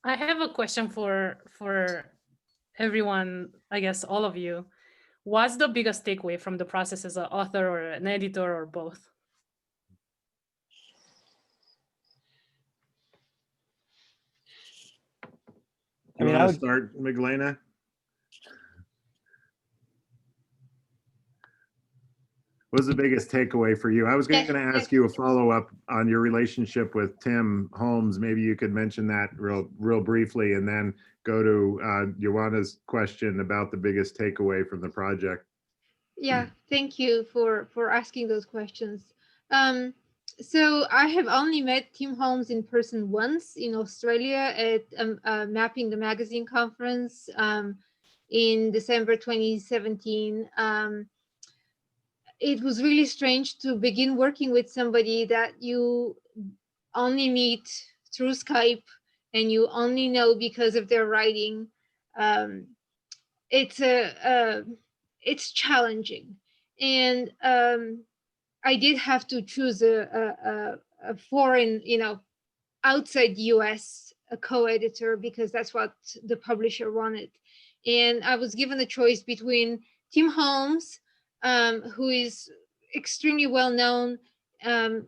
I have a question for everyone, I guess all of you. What's the biggest takeaway from the process as an author or an editor or both? You want to start, Miglena? What was the biggest takeaway for you? I was going to ask you a follow-up on your relationship with Tim Holmes. Maybe you could mention that real briefly, and then go to Ioana's question about the biggest takeaway from the project. Yeah, thank you for asking those questions. So I have only met Tim Holmes in person once in Australia at Mapping the Magazine conference in December 2017. It was really strange to begin working with somebody that you only meet through Skype and you only know because of their writing. It's challenging, and I did have to choose a foreign, outside US, a co-editor, because that's what the publisher wanted. And I was given a choice between Tim Holmes, who is extremely well known, and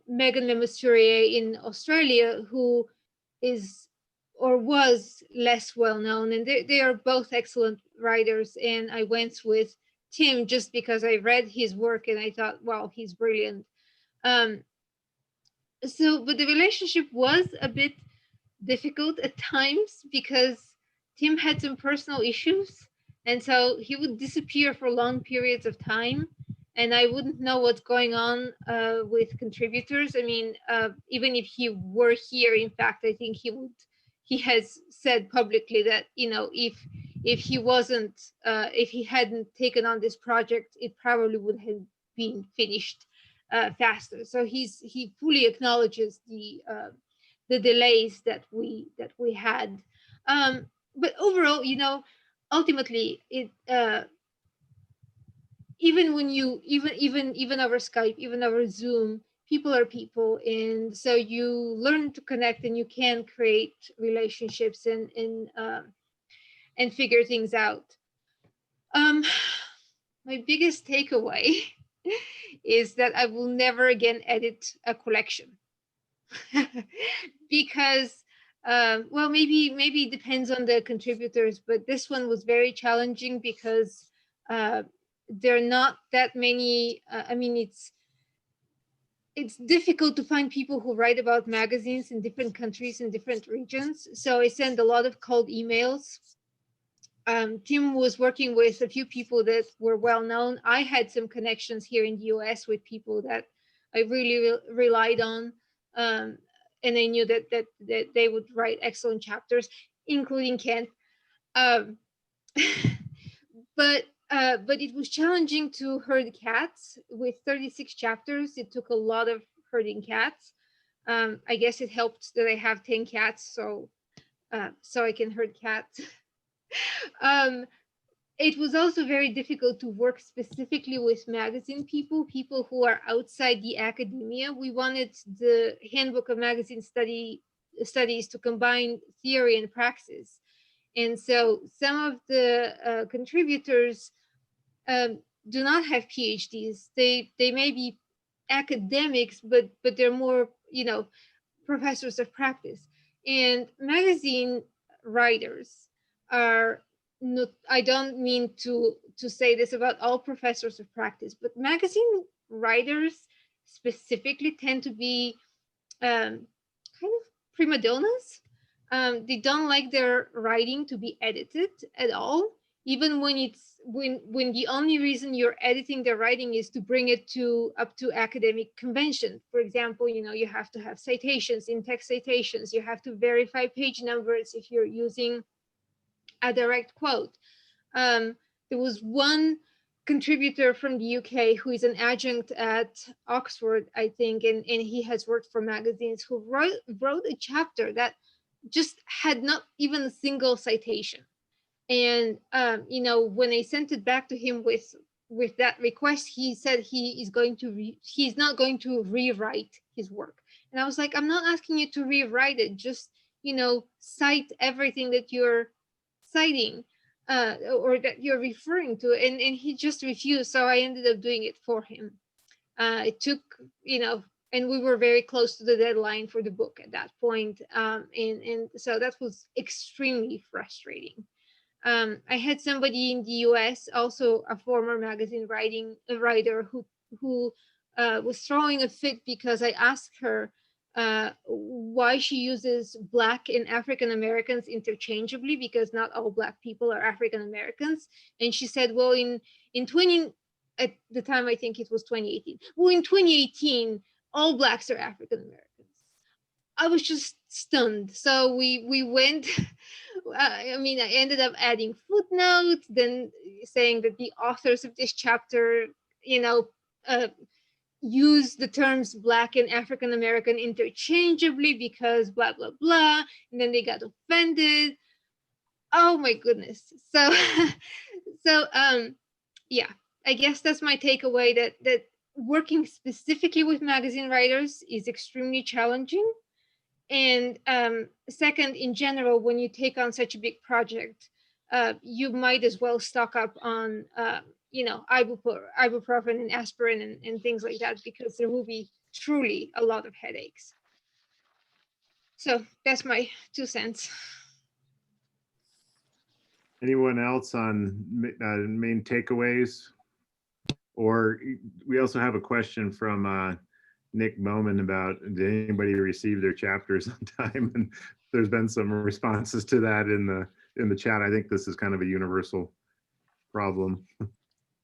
Megan Lemasturier in Australia, who is or was less well known, and they are both excellent writers. And I went with Tim just because I read his work and I thought, wow, he's brilliant. But the relationship was a bit difficult at times because Tim had some personal issues, and so he would disappear for long periods of time, and I wouldn't know what's going on with contributors. I mean, even if he were here, in fact, I think he has said publicly that, if he wasn't, if he hadn't taken on this project, it probably would have been finished faster. So he fully acknowledges the delays that we had. But overall, ultimately, it even when you even over Skype, even over Zoom, people are people, and so you learn to connect, and you can create relationships and figure things out. My biggest takeaway is that I will never again edit a collection. Because well, maybe it depends on the contributors, but this one was very challenging because there are not that many. I mean, it's difficult to find people who write about magazines in different countries and different regions. So I sent a lot of cold emails. Tim was working with a few people that were well known. I had some connections here in the US with people that I really relied on. And I knew that they would write excellent chapters, including Kent. But it was challenging to herd cats with 36 chapters. It took a lot of herding cats. I guess it helped that I have 10 cats, so I can herd cats. It was also very difficult to work specifically with magazine people who are outside the academia. We wanted the Handbook of Magazine Studies to combine theory and praxis. And so some of the contributors do not have PhDs. They may be academics, but they're more, professors of practice. And magazine writers are not, I don't mean to say this about all professors of practice, but magazine writers specifically tend to be kind of prima donnas. They don't like their writing to be edited at all. even when it's when the only reason you're editing the writing is to bring it up to academic convention. For example, you have to have citations, in-text citations, you have to verify page numbers if you're using a direct quote. There was one contributor from the UK who is an adjunct at Oxford, I think, and he has worked for magazines, who wrote a chapter that just had not even a single citation. And when I sent it back to him with that request, he said he's not going to rewrite his work. And I was like, I'm not asking you to rewrite it, just cite everything that you're citing or that you're referring to. And he just refused, so I ended up doing it for him. It took, and we were very close to the deadline for the book at that point, and so that was extremely frustrating. I had somebody in the US, also a former magazine writer, who was throwing a fit because I asked her why she uses Black and African Americans interchangeably, because not all Black people are African Americans. And she said, well, at the time, I think it was 2018. Well, in 2018, all Blacks are African Americans. I was just stunned. So we went. I ended up adding footnotes, then saying that the authors of this chapter, use the terms Black and African American interchangeably because blah, blah, blah. And then they got offended. Oh my goodness. So, yeah, I guess that's my takeaway, that working specifically with magazine writers is extremely challenging. And second, in general, when you take on such a big project, you might as well stock up on, ibuprofen and aspirin and things like that, because there will be truly a lot of headaches. So that's my 2 cents. Anyone else on main takeaways? Or we also have a question from Nick Bowman about, did anybody receive their chapters on time? And there's been some responses to that in the chat. I think this is kind of a universal problem.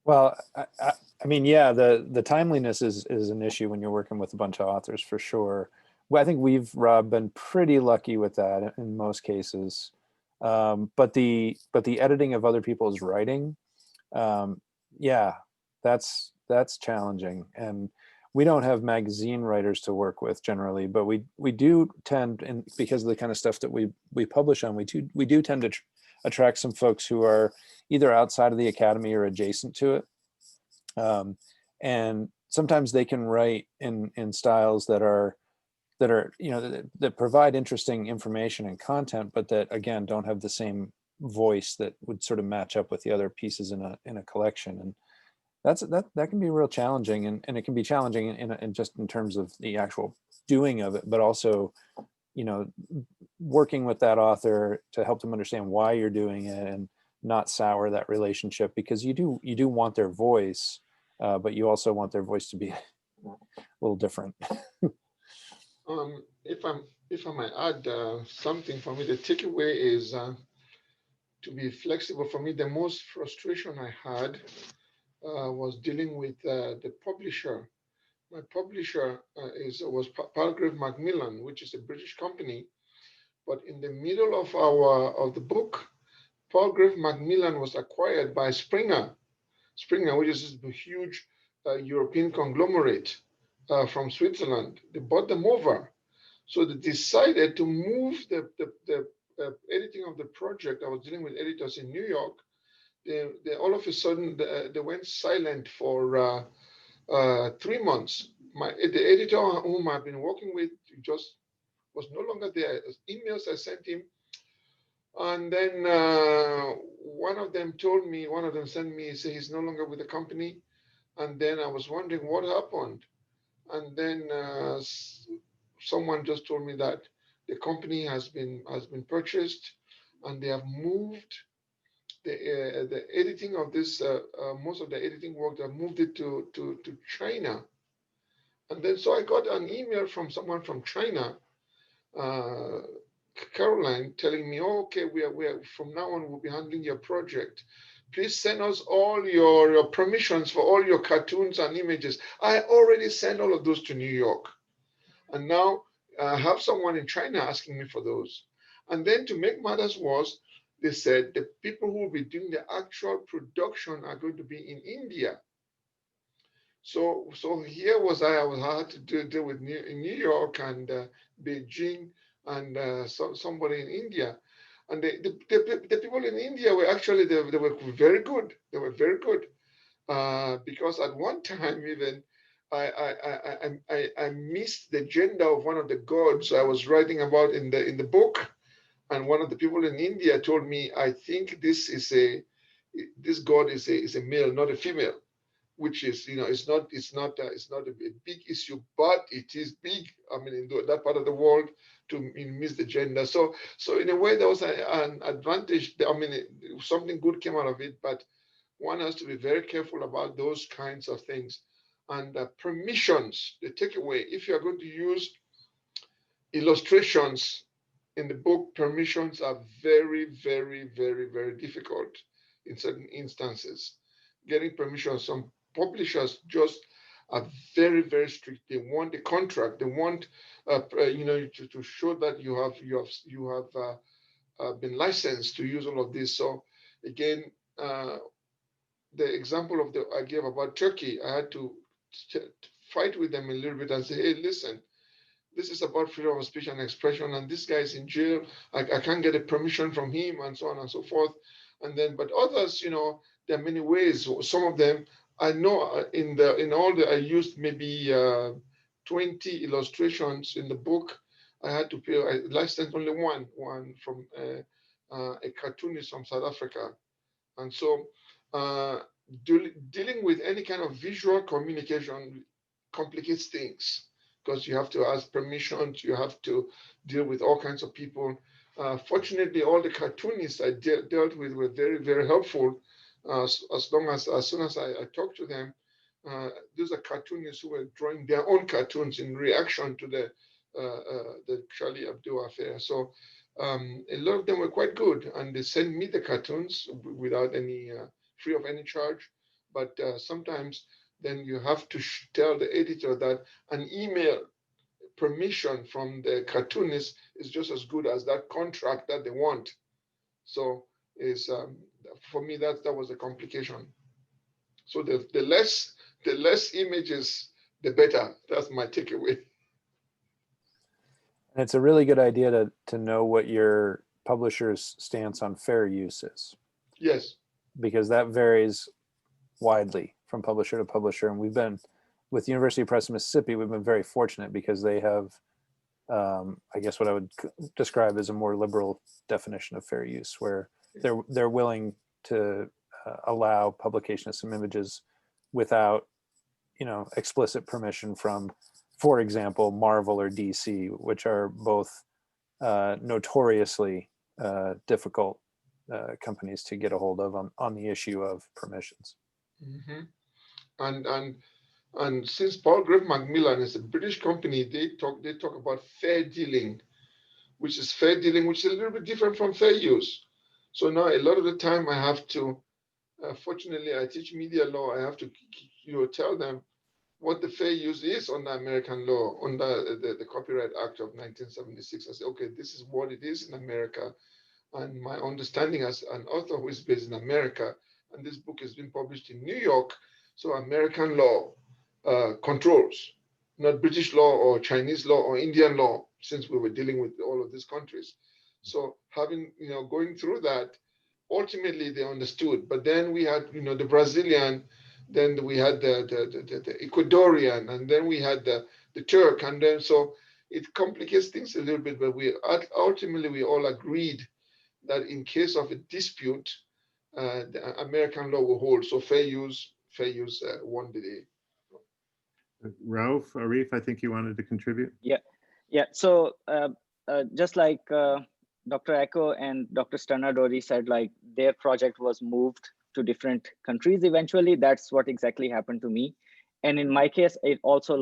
Well, I mean, yeah, the timeliness is an issue when you're working with a bunch of authors, for sure. Well, I think we've, Rob, been pretty lucky with that in most cases. But the editing of other people's writing, yeah, that's challenging. And we don't have magazine writers to work with generally, but we do tend, and because of the kind of stuff that we publish on, we do tend to attract some folks who are either outside of the academy or adjacent to it. And sometimes they can write in styles that are that provide interesting information and content, but that again don't have the same voice that would sort of match up with the other pieces in a collection. And that can be real challenging, and it can be challenging in just in terms of the actual doing of it, but also, working with that author to help them understand why you're doing it and not sour that relationship, because you do want their voice, but you also want their voice to be a little different. If I might add something for me, the takeaway is to be flexible. For me, the most frustration I had was dealing with the publisher. My publisher was Palgrave Macmillan, which is a British company. But in the middle of the book, Palgrave Macmillan was acquired by Springer, which is a huge European conglomerate from Switzerland. They bought them over. So they decided to move the editing of the project. I was dealing with editors in New York. They all of a sudden they went silent for 3 months. The editor whom I've been working with just was no longer there. Emails I sent him, and then one of them sent me, say he's no longer with the company. And then I was wondering what happened. And then someone just told me that the company has been purchased, and they have moved the editing of this, most of the editing work, they have moved it to China. And then so I got an email from someone from China, Caroline, telling me, oh, okay, we are from now on we'll be handling your project. please send us all your permissions for all your cartoons and images. I already sent all of those to New York. And now I have someone in China asking me for those. And then to make matters worse, they said the people who will be doing the actual production are going to be in India. So here was I had to deal with in New York and Beijing and somebody in India. And the people in India were actually, they were very good. They were very good. Because at one time even, I missed the gender of one of the gods I was writing about in the book. And one of the people in India told me, I think this god is a male, not a female, which is, it's not a big issue, but it is big. I mean, in that part of the world to miss the gender. So in a way, there was an advantage. I mean, something good came out of it, but one has to be very careful about those kinds of things. And permissions, the takeaway, if you're going to use illustrations in the book, permissions are very, very, very, very difficult in certain instances. Getting permission, some publishers just are very, very strict. They want a contract. They want, to show that you have been licensed to use all of this. So again, the example of I gave about Turkey, I had to fight with them a little bit and say, hey, listen, this is about freedom of speech and expression, and this guy is in jail. I can't get a permission from him, and so on and so forth. And then, but others, there are many ways. Some of them, I know I used maybe 20 illustrations in the book. I had to pay. I licensed only one from a cartoonist from South Africa, and so dealing with any kind of visual communication complicates things, because you have to ask permissions, you have to deal with all kinds of people. Fortunately, all the cartoonists I dealt with were very, very helpful. As soon as I talked to them, these are cartoonists who were drawing their own cartoons in reaction to the Charlie Hebdo affair. So a lot of them were quite good, and they sent me the cartoons without any free of any charge. But sometimes then you have to tell the editor that an email permission from the cartoonist is just as good as that contract that they want. So for me, that was a complication. So the less images, the better. That's my takeaway. And it's a really good idea to know what your publisher's stance on fair use is. Yes. Because that varies widely from publisher to publisher. And we've been, with University Press of Mississippi, we've been very fortunate because they have, I guess what I would describe as a more liberal definition of fair use, where they're willing to allow publication of some images without, explicit permission from, for example, Marvel or DC, which are both notoriously difficult companies to get a hold of on the issue of permissions. Mm-hmm. And since Palgrave Macmillan is a British company, they talk about fair dealing, which is a little bit different from fair use. So now a lot of the time I have to, fortunately I teach media law, I have to tell them what the fair use is under American law, under the Copyright Act of 1976. I say, okay, this is what it is in America. And my understanding as an author who is based in America, and this book has been published in New York, so American law controls, not British law or Chinese law or Indian law, since we were dealing with all of these countries. So having, going through that, ultimately they understood. But then we had, the Brazilian, then we had the Ecuadorian, and then we had the Turk, and then so it complicates things a little bit. But ultimately we all agreed that in case of a dispute, the American law will hold. So fair use won the day. Rauf, Arif, I think you wanted to contribute. Yeah. So just like Dr. Echo and Dr. Sternadori said, like their project was moved to different countries eventually. That's what exactly happened to me. And in my case, it also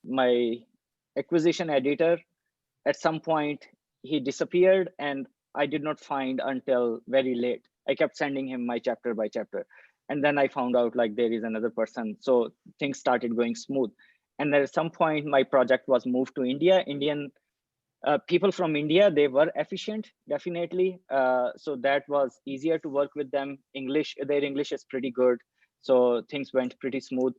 my acquisition editor, at some point he disappeared and I did not find until very late. I kept sending him my chapter by chapter. And then I found out like there is another person. So things started going smooth. And then at some point, my project was moved to India. People from India, they were efficient, definitely. So that was easier to work with them. Their English is pretty good. So things went pretty smooth.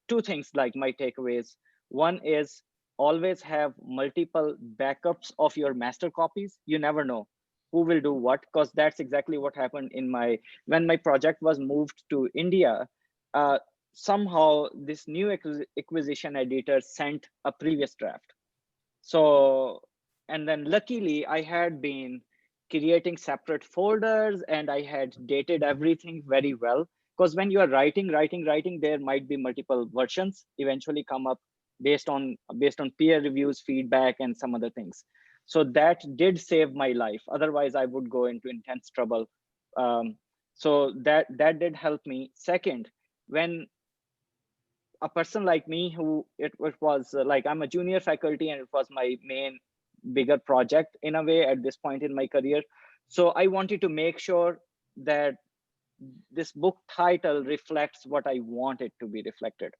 Two things like my takeaways. One is always have multiple backups of your master copies. You never know who will do what, because that's exactly what happened when my project was moved to India. Somehow this new acquisition editor sent a previous draft. So, and then luckily I had been creating separate folders and I had dated everything very well. Because when you are writing, there might be multiple versions eventually come up based on peer reviews, feedback, and some other things. So that did save my life. Otherwise, I would go into intense trouble. So that did help me. Second, when a person like me who it was like I'm a junior faculty and it was my main bigger project in a way at this point in my career. So I wanted to make sure that this book title reflects what I want it to be reflected.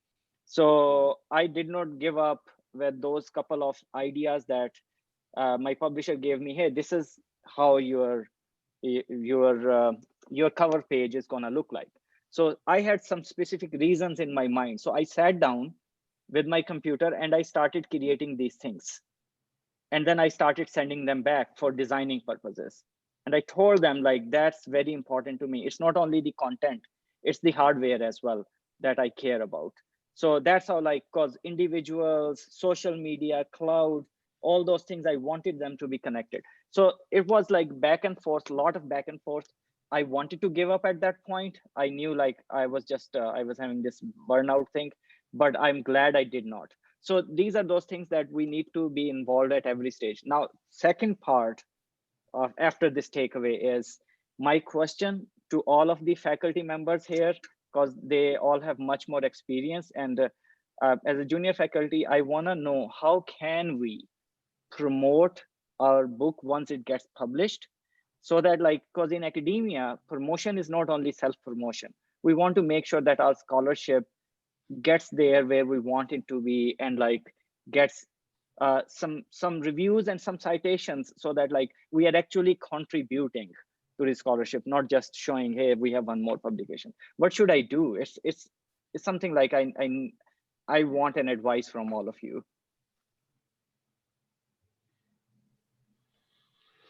So I did not give up with those couple of ideas that my publisher gave me. Hey, this is how your cover page is gonna look like. So I had some specific reasons in my mind. So I sat down with my computer and I started creating these things. And then I started sending them back for designing purposes. And I told them like, that's very important to me. It's not only the content, it's the hardware as well that I care about. So that's how cause individuals, social media, cloud, all those things, I wanted them to be connected. So it was like back and forth, a lot of back and forth. I wanted to give up at that point. I knew I was having this burnout thing, but I'm glad I did not. So these are those things that we need to be involved at every stage. Now, second part of after this takeaway is my question to all of the faculty members here, because they all have much more experience. And as a junior faculty, I wanna know how can we promote our book once it gets published, so that because in academia, promotion is not only self-promotion. We want to make sure that our scholarship gets there where we want it to be and gets some reviews and some citations, so that we are actually contributing to the scholarship, not just showing, hey, we have one more publication. What should I do? It's something I want an advice from all of you.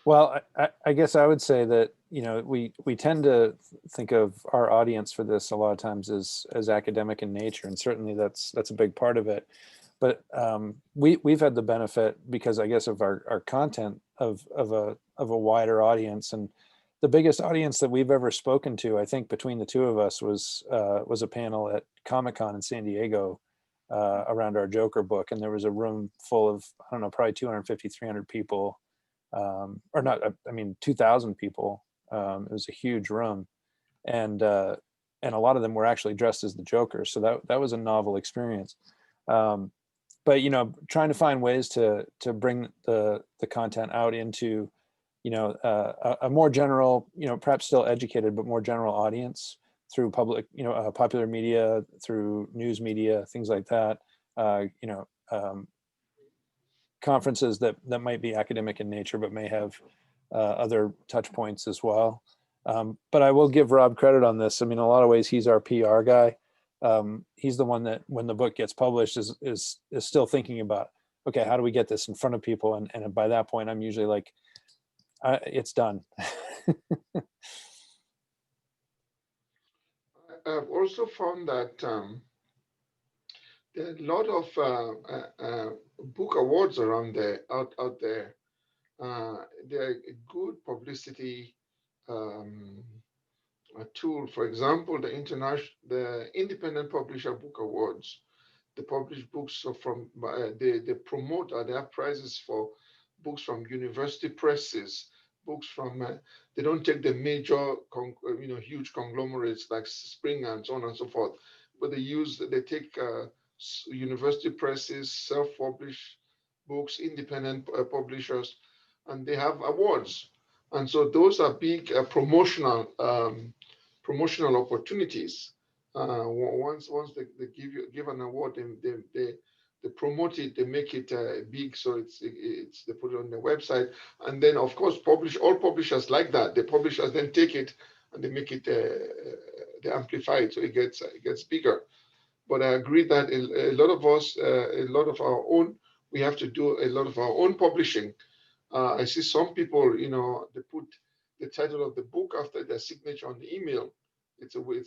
Well, I guess I would say that, we tend to think of our audience for this a lot of times as academic in nature, and certainly that's a big part of it. But we've had the benefit, because I guess of our content, of a wider audience. And the biggest audience that we've ever spoken to, I think, between the two of us was a panel at Comic-Con in San Diego around our Joker book, and there was a room full of, I don't know, probably 250, 300 people. Or not, I mean, 2,000 people. It was a huge room, and a lot of them were actually dressed as the Joker. So that was a novel experience. But trying to find ways to bring the content out into a more general, perhaps still educated but more general audience through popular media, through news media, things like that. Conferences that might be academic in nature but may have other touch points as well. But I will give Rob credit on this. I mean, in a lot of ways, he's our PR guy. He's the one that when the book gets published is still thinking about, okay, how do we get this in front of people? And by that point, I'm usually like, it's done. I've also found that there are a lot of book awards around there, out there. They're a good publicity a tool. For example, the Independent Publisher Book Awards. They publish books from they promote. They have prizes for books from university presses, books from. They don't take the major, huge conglomerates like Springer and so on and so forth, but they take university presses, self-published books, independent publishers, and they have awards. And so those are big promotional opportunities. Once they give an award, they promote it, they make it big, so they put it on their website, and then of course all publishers like that. The publishers then take it and they make it they amplify it, so it gets bigger. But I agree that a lot of us, we have to do a lot of our own publishing. I see some people, they put the title of the book after their signature on the email. It's a way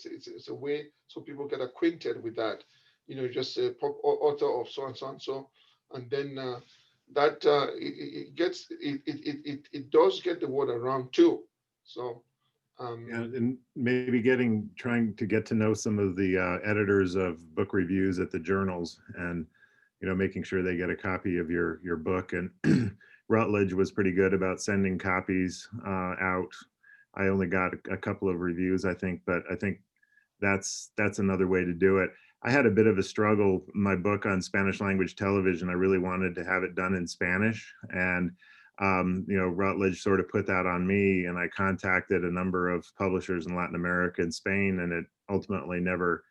so people get acquainted with that. Just a author of so and so and so, and then that it does get the word around too. So. And maybe trying to get to know some of the editors of book reviews at the journals, and making sure they get a copy of your book. And Routledge was pretty good about sending copies out. I only got a couple of reviews, I think, but I think that's another way to do it. I had a bit of a struggle. My book on Spanish language television, I really wanted to have it done in Spanish, and Routledge sort of put that on me, and I contacted a number of publishers in Latin America and Spain, and it ultimately never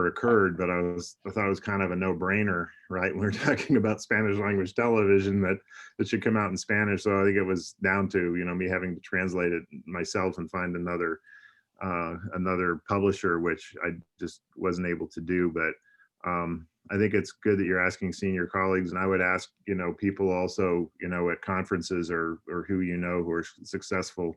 occurred. But I thought it was kind of a no-brainer, right? When we're talking about Spanish language television, that should come out in Spanish. So I think it was down to me having to translate it myself and find another publisher, which I just wasn't able to do. But I think it's good that you're asking senior colleagues, and I would ask, people also, at conferences or who who are successful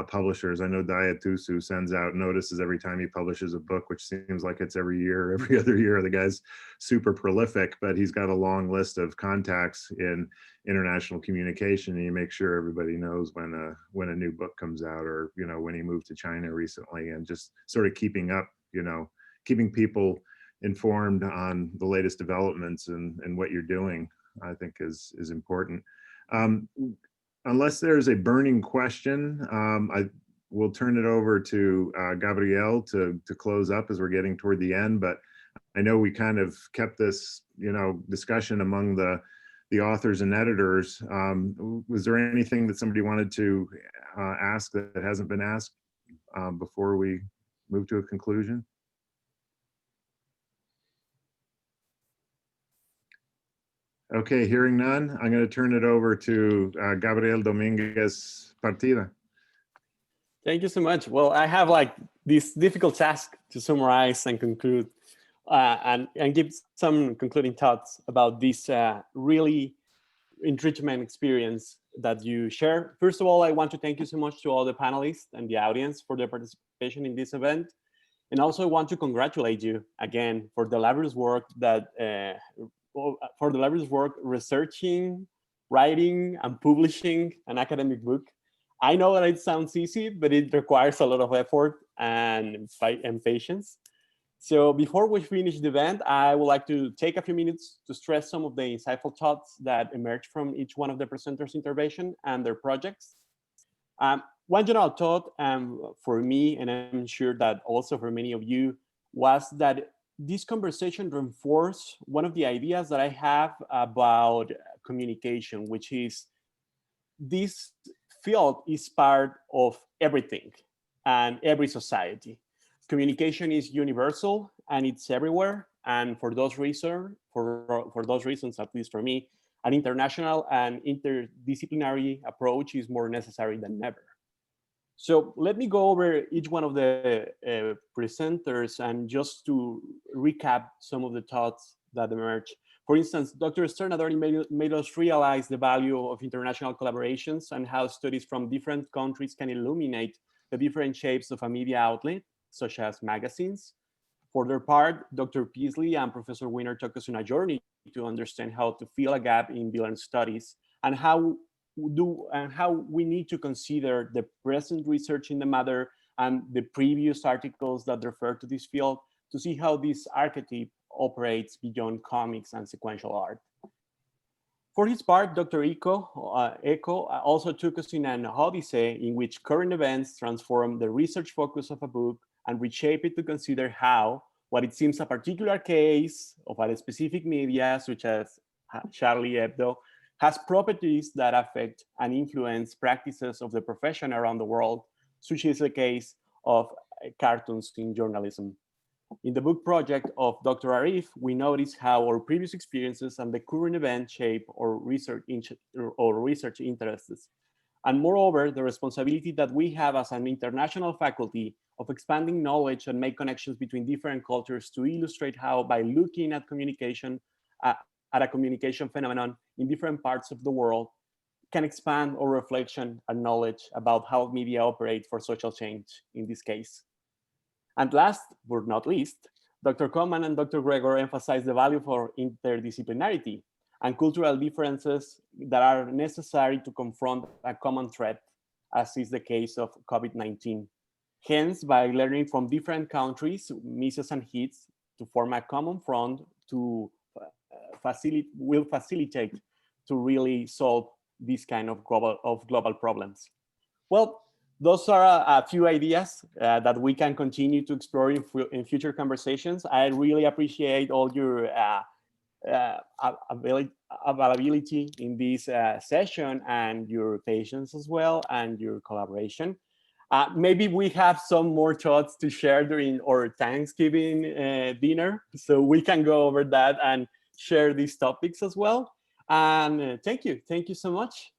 publishers. I know Dayatusu sends out notices every time he publishes a book, which seems like it's every year, every other year. The guy's super prolific, but he's got a long list of contacts in international communication, and you make sure everybody knows when a new book comes out, or when he moved to China recently, and just sort of keeping up, keeping people informed on the latest developments and what you're doing, I think is important. Unless there's a burning question, I will turn it over to Gabriel to close up as we're getting toward the end. But I know we kind of kept this, discussion among the authors and editors. Was there anything that somebody wanted to ask that hasn't been asked before we move to a conclusion? Okay, hearing none, I'm going to turn it over to Gabriel Dominguez Partida. Thank you so much. Well, I have this difficult task to summarize and conclude and give some concluding thoughts about this really enrichment experience that you share. First of all, I want to thank you so much to all the panelists and the audience for their participation in this event. And also I want to congratulate you again for the laborious work researching, writing, and publishing an academic book. I know that it sounds easy, but it requires a lot of effort and patience. So before we finish the event, I would like to take a few minutes to stress some of the insightful thoughts that emerged from each one of the presenters' intervention and their projects. One general thought for me, and I'm sure that also for many of you, was that this conversation reinforced one of the ideas that I have about communication, which is this field is part of everything and every society. Communication is universal and it's everywhere. And for those reasons, at least for me, an international and interdisciplinary approach is more necessary than ever. So let me go over each one of the presenters and just to recap some of the thoughts that emerged. For instance, Dr. Sternadori made us realize the value of international collaborations and how studies from different countries can illuminate the different shapes of a media outlet, such as magazines. For their part, Dr. Peaslee and Professor Weiner took us on a journey to understand how to fill a gap in Villan studies and how we need to consider the present research in the matter and the previous articles that refer to this field to see how this archetype operates beyond comics and sequential art. For his part, Dr. Eco also took us in an odyssey in which current events transform the research focus of a book and reshape it to consider how what it seems a particular case of a specific media, such as Charlie Hebdo, has properties that affect and influence practices of the profession around the world, such is the case of cartoons in journalism. In the book project of Dr. Arif, we notice how our previous experiences and the current event shape our research interests. And moreover, the responsibility that we have as an international faculty of expanding knowledge and make connections between different cultures to illustrate how, by looking at communication, at a communication phenomenon in different parts of the world, can expand our reflection and knowledge about how media operate for social change in this case. And last but not least, Dr. Coman and Dr. Gregor emphasize the value for interdisciplinarity and cultural differences that are necessary to confront a common threat, as is the case of COVID-19. Hence, by learning from different countries, misses and hits, to form a common front to facilitate to really solve this kind of global problems. Well, those are a few ideas that we can continue to explore in future conversations. I really appreciate all your availability in this session and your patience as well and your collaboration. Maybe we have some more thoughts to share during our Thanksgiving dinner, so we can go over that and share these topics as well. And thank you so much.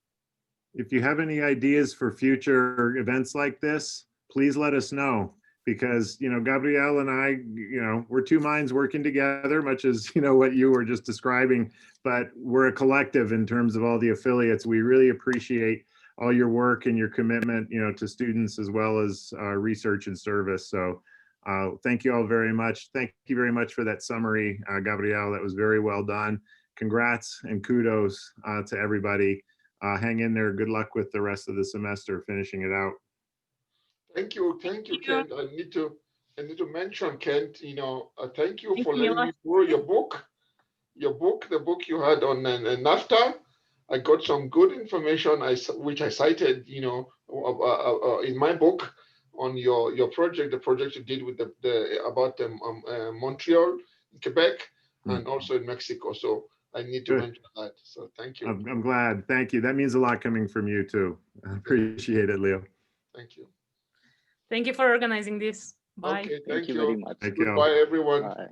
If you have any ideas for future events like this, please let us know, because, you know, Gabrielle and I, you know, we're two minds working together, much as, you know, what you were just describing, but we're a collective in terms of all the affiliates. We really appreciate all your work and your commitment, you know, to students as well as research and service. So thank you all very much. Thank you very much for that summary, Gabrielle. That was very well done. Congrats and kudos to everybody. Hang in there. Good luck with the rest of the semester, finishing it out. Thank you, Kent. I need to mention, Kent, you know, thank you for letting me borrow your book. The book you had on NAFTA. I got some good information which I cited, you know, in my book on your project, the project you did with about Montreal, Quebec, and also in Mexico. So I need to mention that. So thank you. I'm glad. Thank you. That means a lot coming from you too. I appreciate it, Leo. Thank you. Thank you for organizing this. Bye. Okay, Thank you very much. Thank you. Goodbye, everyone. Bye.